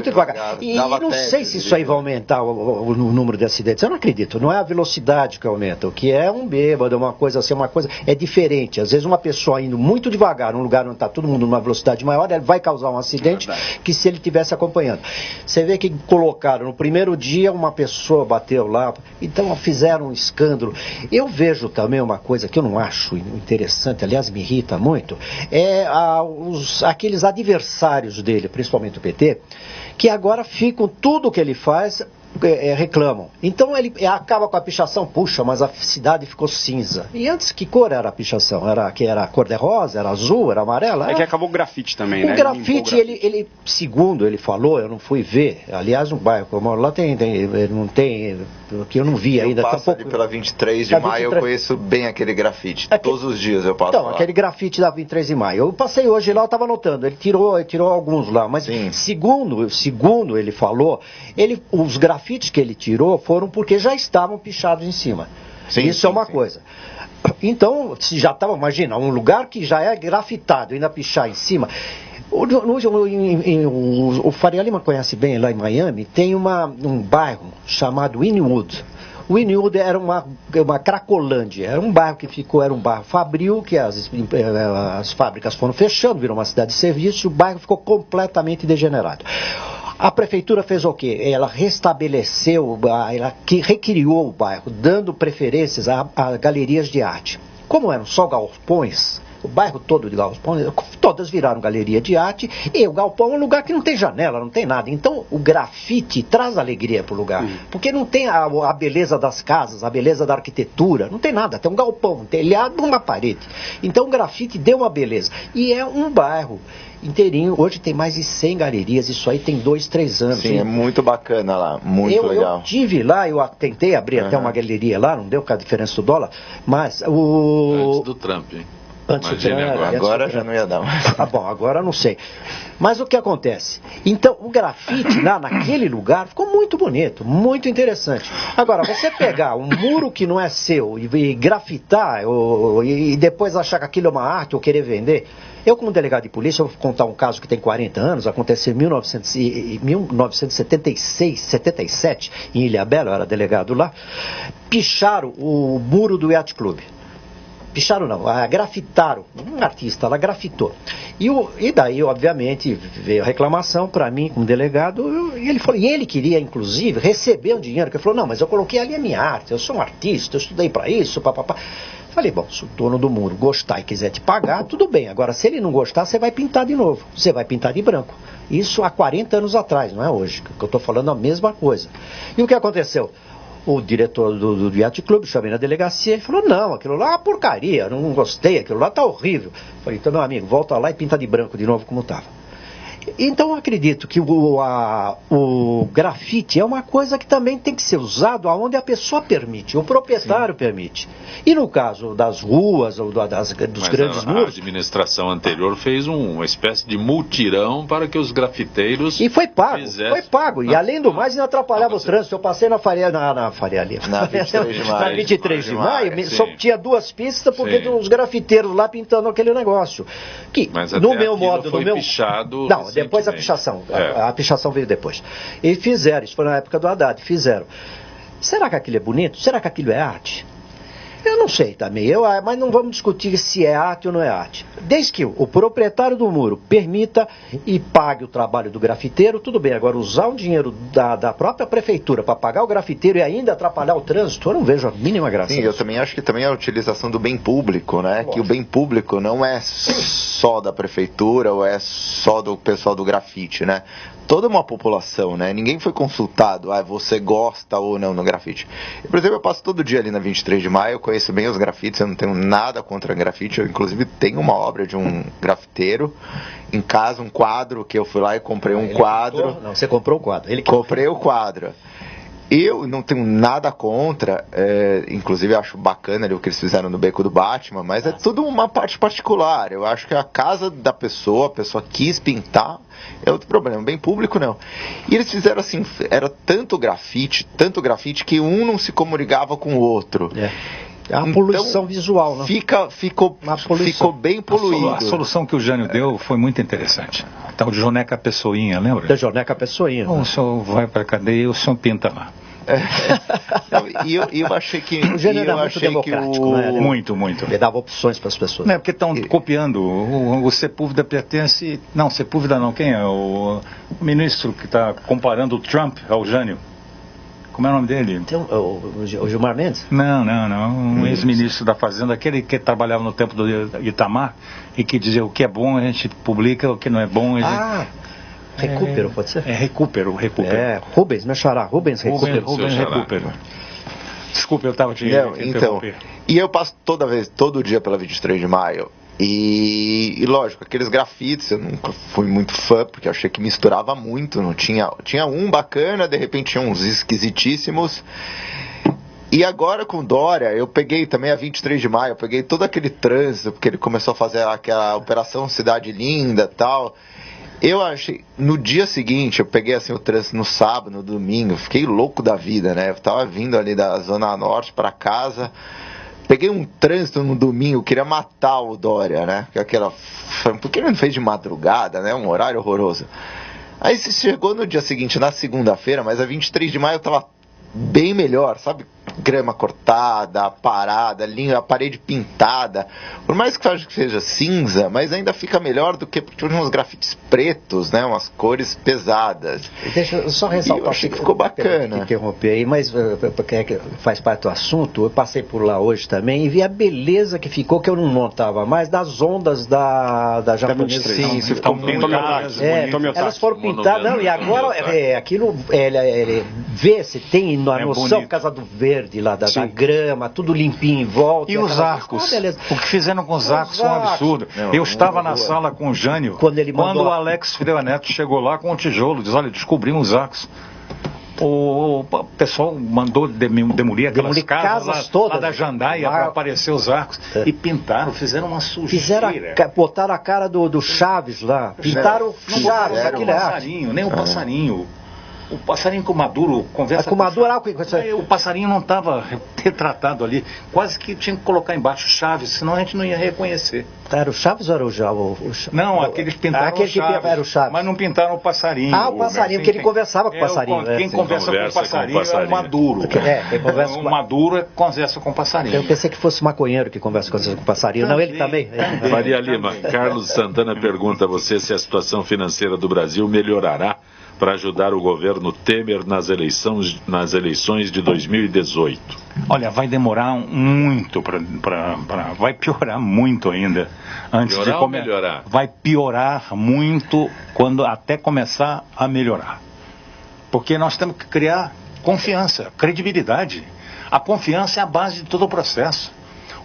devagar. E não sei se isso aí vai aumentar o número de acidentes, eu não acredito, não é a velocidade que aumenta, o que é um bêbado, uma coisa assim, é diferente. Às vezes uma pessoa indo muito devagar, num lugar onde está todo mundo numa velocidade maior, ele vai causar um acidente que se ele estivesse acompanhando. Você vê que colocaram, no primeiro dia uma pessoa bateu lá, então fizeram um escândalo. Eu vejo também uma coisa que eu não acho interessante, aliás me irrita muito, aqueles adversários dele, principalmente o PT, que agora ficam, tudo que ele faz, reclamam. Então ele acaba com a pichação, puxa, mas a cidade ficou cinza. E antes, que cor era a pichação? Era cor-de-rosa, era azul, era amarela? É que acabou o grafite também, né? O grafite, ele, segundo ele falou, eu não fui ver, aliás, no bairro que eu moro lá não tem, que eu não vi ainda. Eu passo ali pela 23 de maio, eu conheço bem aquele grafite. Todos os dias eu passo lá. Aquele grafite da 23 de maio. Eu passei hoje lá, eu estava anotando, ele tirou alguns lá, mas segundo ele falou, os grafites que ele tirou foram porque já estavam pichados em cima. Isso é uma coisa. Então, se já estava, imagina, um lugar que já é grafitado, ainda pichar em cima. O Faria Lima conhece bem lá em Miami, tem um bairro chamado Wynwood. Wynwood era uma cracolândia, era um bairro era um bairro fabril, que as fábricas foram fechando, virou uma cidade de serviço, e o bairro ficou completamente degenerado. A prefeitura fez o quê? Ela restabeleceu, ela recriou o bairro, dando preferências a galerias de arte. Como eram só galpões, o bairro todo de galpões, todas viraram galeria de arte, e o galpão é um lugar que não tem janela, não tem nada. Então o grafite traz alegria para o lugar, porque não tem a beleza das casas, a beleza da arquitetura, não tem nada, tem um galpão, um telhado, uma parede. Então o grafite deu uma beleza, e é um bairro inteirinho, hoje tem mais de 100 galerias, isso aí tem 2, 3 anos. Sim, é muito bacana lá, muito legal. Eu tive lá, eu tentei abrir até uma galeria lá, não deu com a diferença do dólar, mas Antes do Trump, hein? Agora já não ia dar mais. Bom, agora não sei. Mas o que acontece? Então, o grafite lá naquele lugar ficou muito bonito, muito interessante. Agora, você pegar um muro que não é seu e grafitar e depois achar que aquilo é uma arte ou querer vender. Eu, como delegado de polícia, vou contar um caso que tem 40 anos, aconteceu em 1976, 77, em Ilhabela, eu era delegado lá, picharam o muro do Yacht Club. Picharam não, grafitaram, um artista lá grafitou. E daí, obviamente, veio a reclamação para mim como delegado, e ele falou, e ele queria, inclusive, receber o dinheiro, que ele falou, não, mas eu coloquei ali a minha arte, eu sou um artista, eu estudei para isso, papapá. Falei, bom, se o dono do muro gostar e quiser te pagar, tudo bem. Agora, se ele não gostar, você vai pintar de novo. Você vai pintar de branco. Isso há 40 anos atrás, não é hoje, que eu estou falando a mesma coisa. E o que aconteceu? O diretor do Yacht Club chamei na delegacia e falou, não, aquilo lá é uma porcaria, não gostei, aquilo lá está horrível. Falei, então, meu amigo, volta lá e pinta de branco de novo como estava. Então eu acredito que o grafite é uma coisa que também tem que ser usado aonde a pessoa permite, o proprietário permite. E no caso das ruas ou dos grandes muros... A administração anterior fez uma espécie de multirão para que os grafiteiros... E foi pago. E além do mais, ainda atrapalhava o trânsito. Eu passei na Faria Lima. Na 23 de maio. Na 23 de maio, só tinha 2 pistas porque os grafiteiros lá pintando aquele negócio. Que, mas no meu modo... Foi pichado... Não, depois a pichação. A pichação veio depois. E fizeram, isso foi na época do Haddad, fizeram. Será que aquilo é bonito? Será que aquilo é arte? Eu não sei também, mas não vamos discutir se é arte ou não é arte. Desde que o proprietário do muro permita e pague o trabalho do grafiteiro, tudo bem. Agora, usar o dinheiro da própria prefeitura para pagar o grafiteiro e ainda atrapalhar o trânsito, eu não vejo a mínima graça. Sim, eu também acho que também a utilização do bem público, né? Lógico. Que o bem público não é só da prefeitura ou é só do pessoal do grafite, né? Toda uma população, né? Ninguém foi consultado, você gosta ou não no grafite. Por exemplo, eu passo todo dia ali na 23 de maio, eu conheço bem os grafites, eu não tenho nada contra grafite, eu inclusive tenho uma obra de um grafiteiro em casa, um quadro, que eu fui lá e comprei um quadro. Não, você comprou o quadro. Comprei o quadro. Eu não tenho nada contra, inclusive acho bacana ali o que eles fizeram no Beco do Batman, mas é tudo uma parte particular. Eu acho que a casa da pessoa, a pessoa quis pintar, é outro problema. Bem público, não. E eles fizeram assim, era tanto grafite, que um não se comunicava com o outro. É uma poluição visual, né? Ficou bem poluído. A solução que o Jânio deu foi muito interessante. Então, o Joneca Pessoinha, lembra? Da Joneca Pessoinha. O senhor vai para a cadeia e o senhor pinta lá. E eu achei que... O Jânio era muito democrático, né? Muito. Ele dava opções para as pessoas. Não é porque estão copiando. O Sepúlveda pertence... Não, Sepúlveda não. Quem é? O ministro que está comparando o Trump ao Jânio. Como é o nome dele? Então, o Gilmar Mendes? Não. Um ex-ministro da Fazenda, aquele que trabalhava no tempo do Itamar e que dizia o que é bom a gente publica, o que não é bom a gente... Recupero, pode ser? Recupero. Rubens, meu xará, Rubens Recupero. Rubens Recupero. Desculpa, eu estava te Então, e eu passo todo dia pela 23 de maio. E lógico, aqueles grafites eu nunca fui muito fã, porque eu achei que misturava muito, não tinha um bacana, de repente tinha uns esquisitíssimos. E agora com Dória, eu peguei também a 23 de maio, eu peguei todo aquele trânsito, porque ele começou a fazer aquela Operação Cidade Linda e tal. Eu achei, no dia seguinte, eu peguei assim o trânsito no sábado, no domingo, fiquei louco da vida, né? Eu tava vindo ali da Zona Norte para casa, peguei um trânsito no domingo, queria matar o Dória, né? Porque ele não fez de madrugada, né? Um horário horroroso. Aí chegou no dia seguinte, na segunda-feira, mas a 23 de maio eu tava bem melhor, sabe? Grama cortada, parada, linha, a parede pintada. Por mais que seja cinza, mas ainda fica melhor do que porque tinha uns grafites pretos, né? Umas cores pesadas. Deixa eu só ressaltar. Eu achei que ficou bacana. Interromper aí, mas porque faz parte do assunto, eu passei por lá hoje também e vi a beleza que ficou, que eu não notava mais, das ondas da japonesa. Sim, isso ficou muito elas foram pintadas, não, e agora aquilo vê-se, tem a noção por causa do verde lá, da grama, tudo limpinho em volta. E os arcos? O que fizeram com os arcos foi um absurdo. Eu estava na sala com o Jânio, quando o Alex Fidel Neto chegou lá com um tijolo, diz, olha, descobrimos os arcos. O pessoal mandou demolir aquelas casas todas lá da Jandaia para aparecer os arcos. E pintaram, fizeram uma sujeira. Botaram a cara do Chaves lá. Pintaram o Chaves, aquele passarinho, nem o passarinho. O passarinho com o Maduro conversa com o Maduro. O passarinho não estava retratado ali. Quase que tinha que colocar embaixo Chaves, senão a gente não ia reconhecer. Era o Chaves ou era o Chaves? Não, aqueles pintaram o Chaves, era o Chaves. Mas não pintaram o passarinho. O passarinho, porque ele conversava com o passarinho. Quem conversa com o passarinho é o Maduro. Quem conversa o Maduro conversa com o passarinho. Eu pensei que fosse maconheiro que conversa com o passarinho. Não, ele também. Faria Lima, Carlos Santana pergunta a você se a situação financeira do Brasil melhorará para ajudar o governo Temer nas eleições de 2018? Olha, vai demorar muito, vai piorar muito ainda. Piorar ou melhorar? Vai piorar muito quando até começar a melhorar. Porque nós temos que criar confiança, credibilidade. A confiança é a base de todo o processo.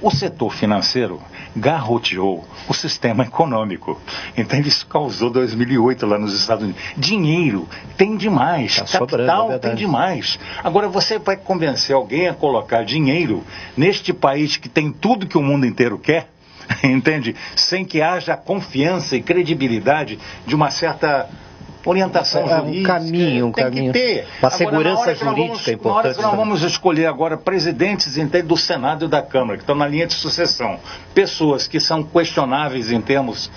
O setor financeiro garroteou o sistema econômico. Então isso causou 2008 lá nos Estados Unidos. Dinheiro tem demais, capital tem demais. Agora você vai convencer alguém a colocar dinheiro neste país que tem tudo que o mundo inteiro quer, entende? Sem que haja confiança e credibilidade de uma certa orientação jurídica. Um caminho. Uma segurança jurídica importante. Na hora que nós vamos escolher agora presidentes do Senado e da Câmara, que estão na linha de sucessão, pessoas que são questionáveis em termos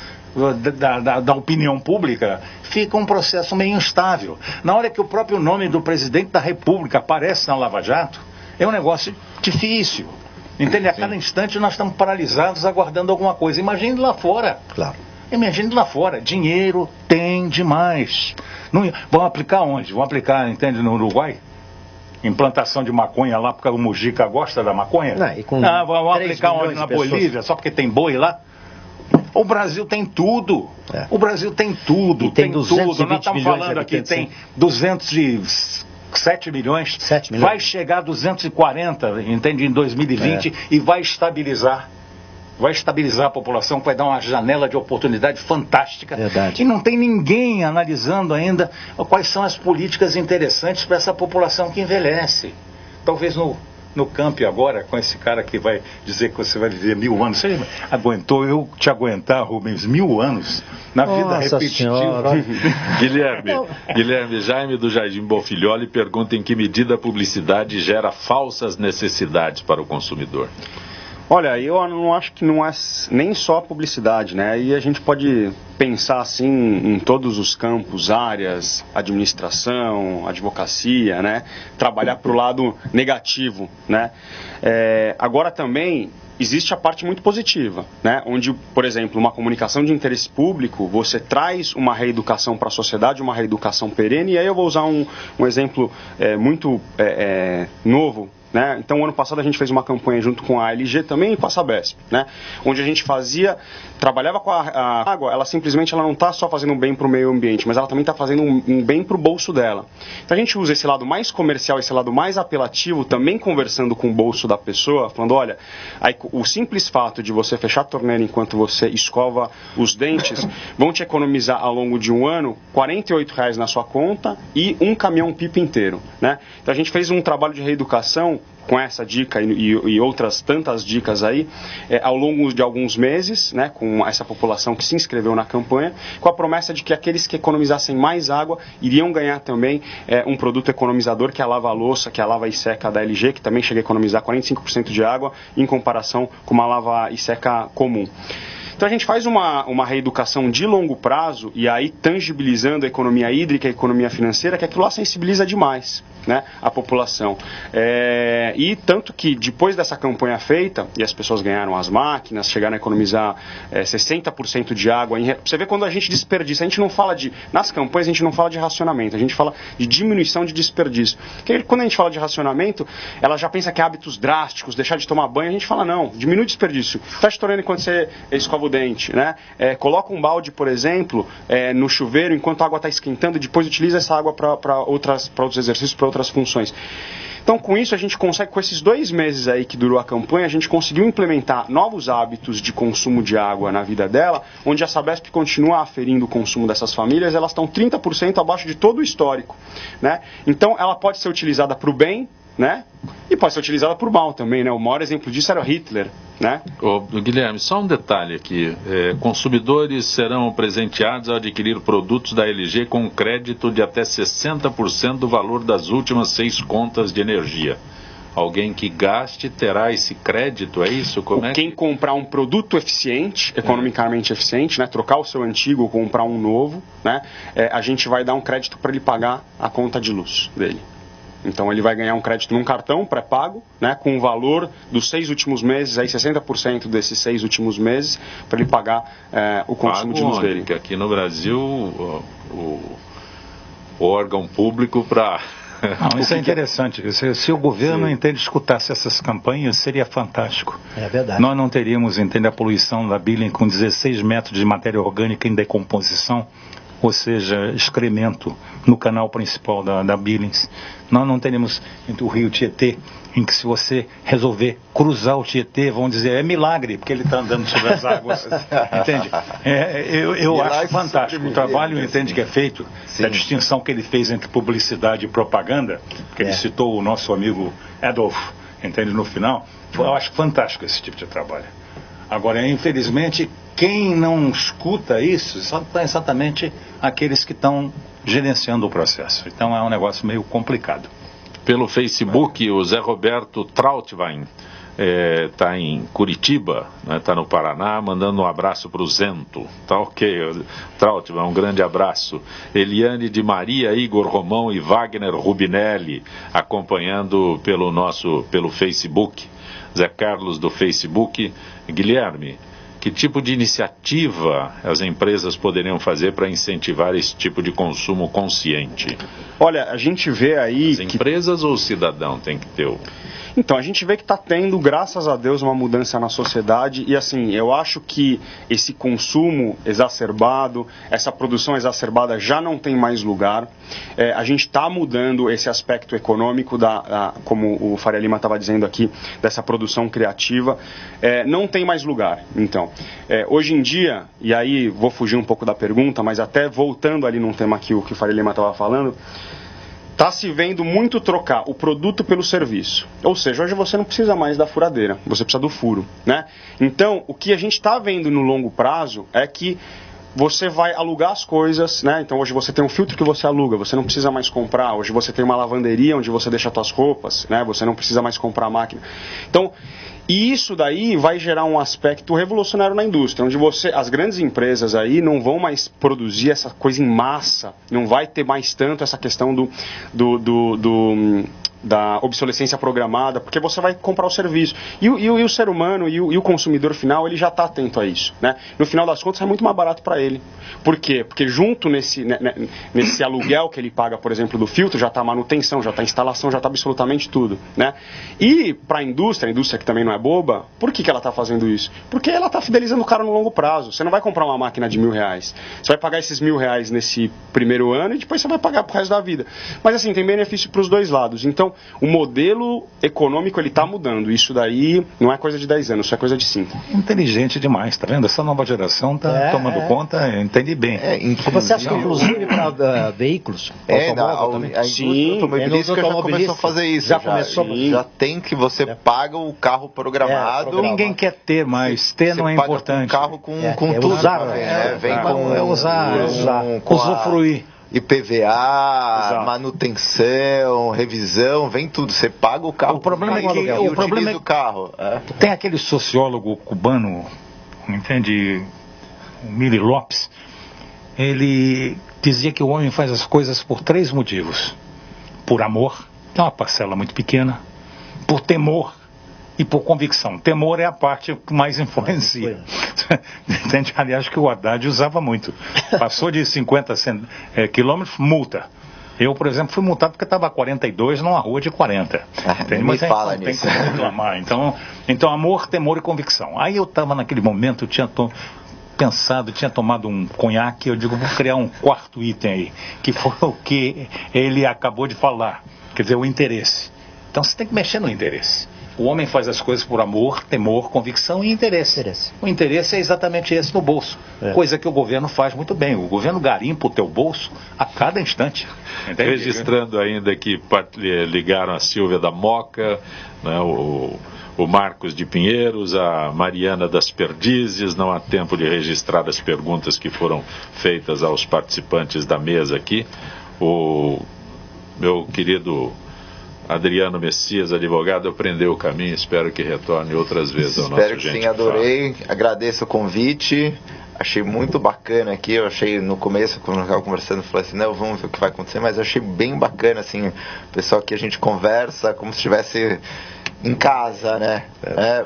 da opinião pública, fica um processo meio instável. Na hora que o próprio nome do presidente da República aparece na Lava Jato, é um negócio difícil. Entende? A cada instante nós estamos paralisados aguardando alguma coisa. Imagine lá fora. Claro. Imagine lá fora, dinheiro tem demais. Vão aplicar onde? Vão aplicar, entende, no Uruguai? Implantação de maconha lá, porque o Mujica gosta da maconha? Vão aplicar onde? Na Bolívia, só porque tem boi lá? O Brasil tem tudo. O Brasil tem tudo. Tem tudo. Nós estamos falando aqui, tem 207 milhões. 7 milhões. Vai chegar a 240, entende, em 2020 e vai estabilizar. Vai estabilizar a população, vai dar uma janela de oportunidade fantástica. Verdade. E não tem ninguém analisando ainda quais são as políticas interessantes para essa população que envelhece. Talvez no campo agora, com esse cara que vai dizer que você vai viver 1000 anos. Você aguentou eu te aguentar, Rubens, 1000 anos na vida repetitiva? Guilherme Jaime do Jardim Bonfilholi pergunta em que medida a publicidade gera falsas necessidades para o consumidor. Olha, eu não acho que não é nem só a publicidade, né? E a gente pode pensar assim em todos os campos, áreas, administração, advocacia, né? Trabalhar para o lado negativo, né? Agora também existe a parte muito positiva, né? Onde, por exemplo, uma comunicação de interesse público, você traz uma reeducação para a sociedade, uma reeducação perene, e aí eu vou usar um exemplo muito novo. Né? Então, ano passado a gente fez uma campanha junto com a ALG também e com a Sabesp, né? Onde a gente trabalhava com a água, ela simplesmente simplesmente ela não está só fazendo um bem para o meio ambiente, mas ela também está fazendo um bem para o bolso dela. Então a gente usa esse lado mais comercial, esse lado mais apelativo, também conversando com o bolso da pessoa, falando, olha, aí, o simples fato de você fechar a torneira enquanto você escova os dentes, vão te economizar ao longo de um ano R$48 na sua conta e um caminhão-pipa inteiro, né? Então a gente fez um trabalho de reeducação com essa dica e outras tantas dicas aí, ao longo de alguns meses, né, com essa população que se inscreveu na campanha, com a promessa de que aqueles que economizassem mais água iriam ganhar também um produto economizador, que é a lava-louça, que é a lava e seca da LG, que também chega a economizar 45% de água em comparação com uma lava e seca comum. Então a gente faz uma reeducação de longo prazo e aí tangibilizando a economia hídrica e a economia financeira, que aquilo lá sensibiliza demais, né, a população. E tanto que depois dessa campanha feita, e as pessoas ganharam as máquinas, chegaram a economizar 60% de água. Você vê quando a gente desperdiça, a gente não fala nas campanhas a gente não fala de racionamento, a gente fala de diminuição de desperdício. Porque quando a gente fala de racionamento, ela já pensa que é hábitos drásticos, deixar de tomar banho, a gente fala não, diminui o desperdício. Fecha a torneira enquanto você escova o dente, né? Coloca um balde, por exemplo, no chuveiro enquanto a água está esquentando e depois utiliza essa água para outros exercícios, para outras funções. Então, com isso, a gente consegue, com esses 2 meses aí que durou a campanha, a gente conseguiu implementar novos hábitos de consumo de água na vida dela, onde a Sabesp continua aferindo o consumo dessas famílias, elas estão 30% abaixo de todo o histórico, né? Então, ela pode ser utilizada para o bem, né? E pode ser utilizada por mal também, né? O maior exemplo disso era Hitler, né? Guilherme, só um detalhe aqui. Consumidores serão presenteados ao adquirir produtos da LG com crédito de até 60% do valor das últimas 6 contas de energia. Alguém que gaste terá esse crédito, é isso? Quem comprar um produto eficiente, economicamente eficiente, né, trocar o seu antigo ou comprar um novo, né, a gente vai dar um crédito para ele pagar a conta de luz dele. Então ele vai ganhar um crédito num cartão pré-pago, né, com o valor dos 6 últimos meses, aí 60% desses 6 últimos meses, para ele pagar o consumo de luz dele. Porque aqui no Brasil o órgão público para... Não, isso é interessante. Se o governo entende escutasse essas campanhas, seria fantástico. É verdade. Nós não teríamos, entende, a poluição da Billings com 16 metros de matéria orgânica em decomposição, ou seja, excremento no canal principal da Billings. Nós não teremos o rio Tietê, em que se você resolver cruzar o Tietê, vão dizer, é milagre, porque ele está andando sobre as águas. Entende? Eu acho fantástico o trabalho, entende, que é feito, a distinção que ele fez entre publicidade e propaganda, que ele citou o nosso amigo Adolf, entende, no final. Eu acho fantástico esse tipo de trabalho. Agora, infelizmente, quem não escuta isso são exatamente aqueles que estão gerenciando o processo. Então é um negócio meio complicado. Pelo Facebook, o Zé Roberto Trautwein está em Curitiba, está no Paraná, mandando um abraço para o Zento. Tá ok, Trautwein, um grande abraço. Eliane de Maria, Igor Romão e Wagner Rubinelli, acompanhando pelo Facebook. Zé Carlos do Facebook. Guilherme, que tipo de iniciativa as empresas poderiam fazer para incentivar esse tipo de consumo consciente? Olha, a gente vê aí... As empresas ou o cidadão tem que ter o... Então, a gente vê que está tendo, graças a Deus, uma mudança na sociedade e, assim, eu acho que esse consumo exacerbado, essa produção exacerbada já não tem mais lugar. A gente está mudando esse aspecto econômico, como o Faria Lima estava dizendo aqui, dessa produção criativa. Não tem mais lugar. Então, hoje em dia, e aí vou fugir um pouco da pergunta, mas até voltando ali num tema que o Faria Lima estava falando, está se vendo muito trocar o produto pelo serviço. Ou seja, hoje você não precisa mais da furadeira, você precisa do furo, né? Então, o que a gente está vendo no longo prazo é que você vai alugar as coisas, né? Então hoje você tem um filtro que você aluga, você não precisa mais comprar. Hoje você tem uma lavanderia onde você deixa suas roupas, né? Você não precisa mais comprar a máquina. Então, e isso daí vai gerar um aspecto revolucionário na indústria, onde as grandes empresas aí não vão mais produzir essa coisa em massa, não vai ter mais tanto essa questão da obsolescência programada, porque você vai comprar o serviço. E o ser humano e o consumidor final, ele já está atento a isso, né? No final das contas, é muito mais barato para ele. Por quê? Porque junto nesse aluguel que ele paga, por exemplo, do filtro, já está a manutenção, já está a instalação, já está absolutamente tudo, né? E para a indústria que também não é boba, por que ela está fazendo isso? Porque ela está fidelizando o cara no longo prazo. Você não vai comprar uma máquina de R$1.000. Você vai pagar esses R$1.000 nesse primeiro ano e depois você vai pagar pro resto da vida. Mas assim, tem benefício para os dois lados. Então, o modelo econômico, ele está mudando. Isso daí não é coisa de 10 anos, isso é coisa de 5. Inteligente demais, tá vendo? Essa nova geração tá tomando conta, entende bem. Você acha que inclusive para veículos? A indústria automobilística já começou a fazer isso. Já tem que você paga o carro programado. Ninguém quer ter, mas ter não é importante. Você paga o carro com tudo. Vem com usufruir. IPVA, manutenção, revisão, vem tudo. Você paga o carro. O problema é que o carro. Tem aquele sociólogo cubano, entende, o Mili Lopes. Ele dizia que o homem faz as coisas por 3 motivos: por amor, que é uma parcela muito pequena, por temor e por convicção. Temor é a parte que mais influencia. Entende? Aliás, que o Haddad usava muito. Passou de 50 quilômetros, multa. Eu, por exemplo, fui multado porque estava a 42 numa rua de 40. Mas tem como reclamar. Então, amor, temor e convicção. Aí eu estava naquele momento, eu tinha pensado, tinha tomado um conhaque, eu digo, vou criar um 4º item aí, que foi o que ele acabou de falar, quer dizer, o interesse. Então você tem que mexer no interesse. O homem faz as coisas por amor, temor, convicção e interesse. O interesse é exatamente esse no bolso, coisa que o governo faz muito bem. O governo garimpa o teu bolso a cada instante. Entende? Registrando ainda que ligaram a Silvia da Moca, né, o Marcos de Pinheiros, a Mariana das Perdizes. Não há tempo de registrar as perguntas que foram feitas aos participantes da mesa aqui. O meu querido Adriano Messias, advogado, aprendeu o caminho, espero que retorne outras vezes ao nosso Gente Espero que sim, adorei, agradeço o convite, achei muito bacana aqui, eu achei no começo, quando eu estava conversando, eu falei assim, não, vamos ver o que vai acontecer, mas eu achei bem bacana, assim, o pessoal que a gente conversa como se estivesse em casa, né,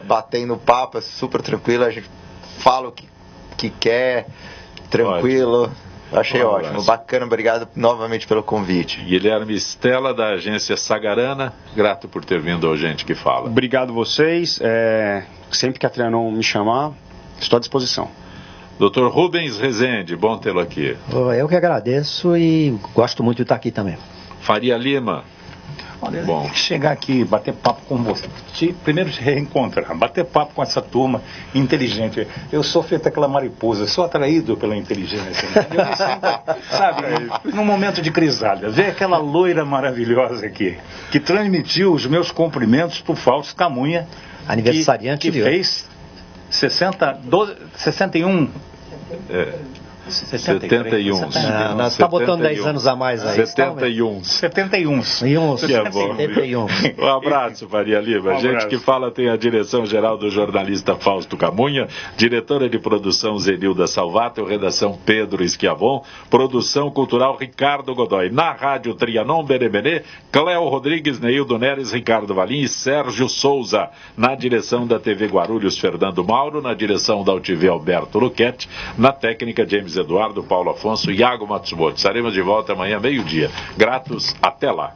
batendo papo, é super tranquilo, a gente fala o que quer, tranquilo. Ótimo. Achei ótimo, bacana, obrigado novamente pelo convite. Guilherme Stella, da agência Sagarana, grato por ter vindo ao Gente que Fala. Obrigado vocês, sempre que a Trianon me chamar, estou à disposição. Dr. Rubens Rezende, bom tê-lo aqui. Eu que agradeço e gosto muito de estar aqui também. Faria Lima. Olha, chegar aqui, bater papo com você, primeiro te reencontrar, bater papo com essa turma inteligente. Eu sou feito aquela mariposa, sou atraído pela inteligência. Eu me sinto, sabe, num momento de crisálida, ver aquela loira maravilhosa aqui, que transmitiu os meus cumprimentos pro Fausto Camunha, aniversariante que fez 61. 71. Nós está botando 10 anos a mais aí. 71. Um abraço, Faria Lima. Gente que Fala tem a direção geral do jornalista Fausto Camunha, diretora de produção Zenilda Salvato, redação Pedro Esquiavon, produção cultural Ricardo Godoy. Na Rádio Trianon Berebenê, Cléo Rodrigues, Neildo Neres, Ricardo Valim e Sérgio Souza. Na direção da TV Guarulhos, Fernando Mauro. Na direção da UTV, Alberto Luquete. Na técnica, James Eduardo, Paulo Afonso e Iago Matsumoto. Estaremos de volta amanhã, meio-dia. Gratos, até lá.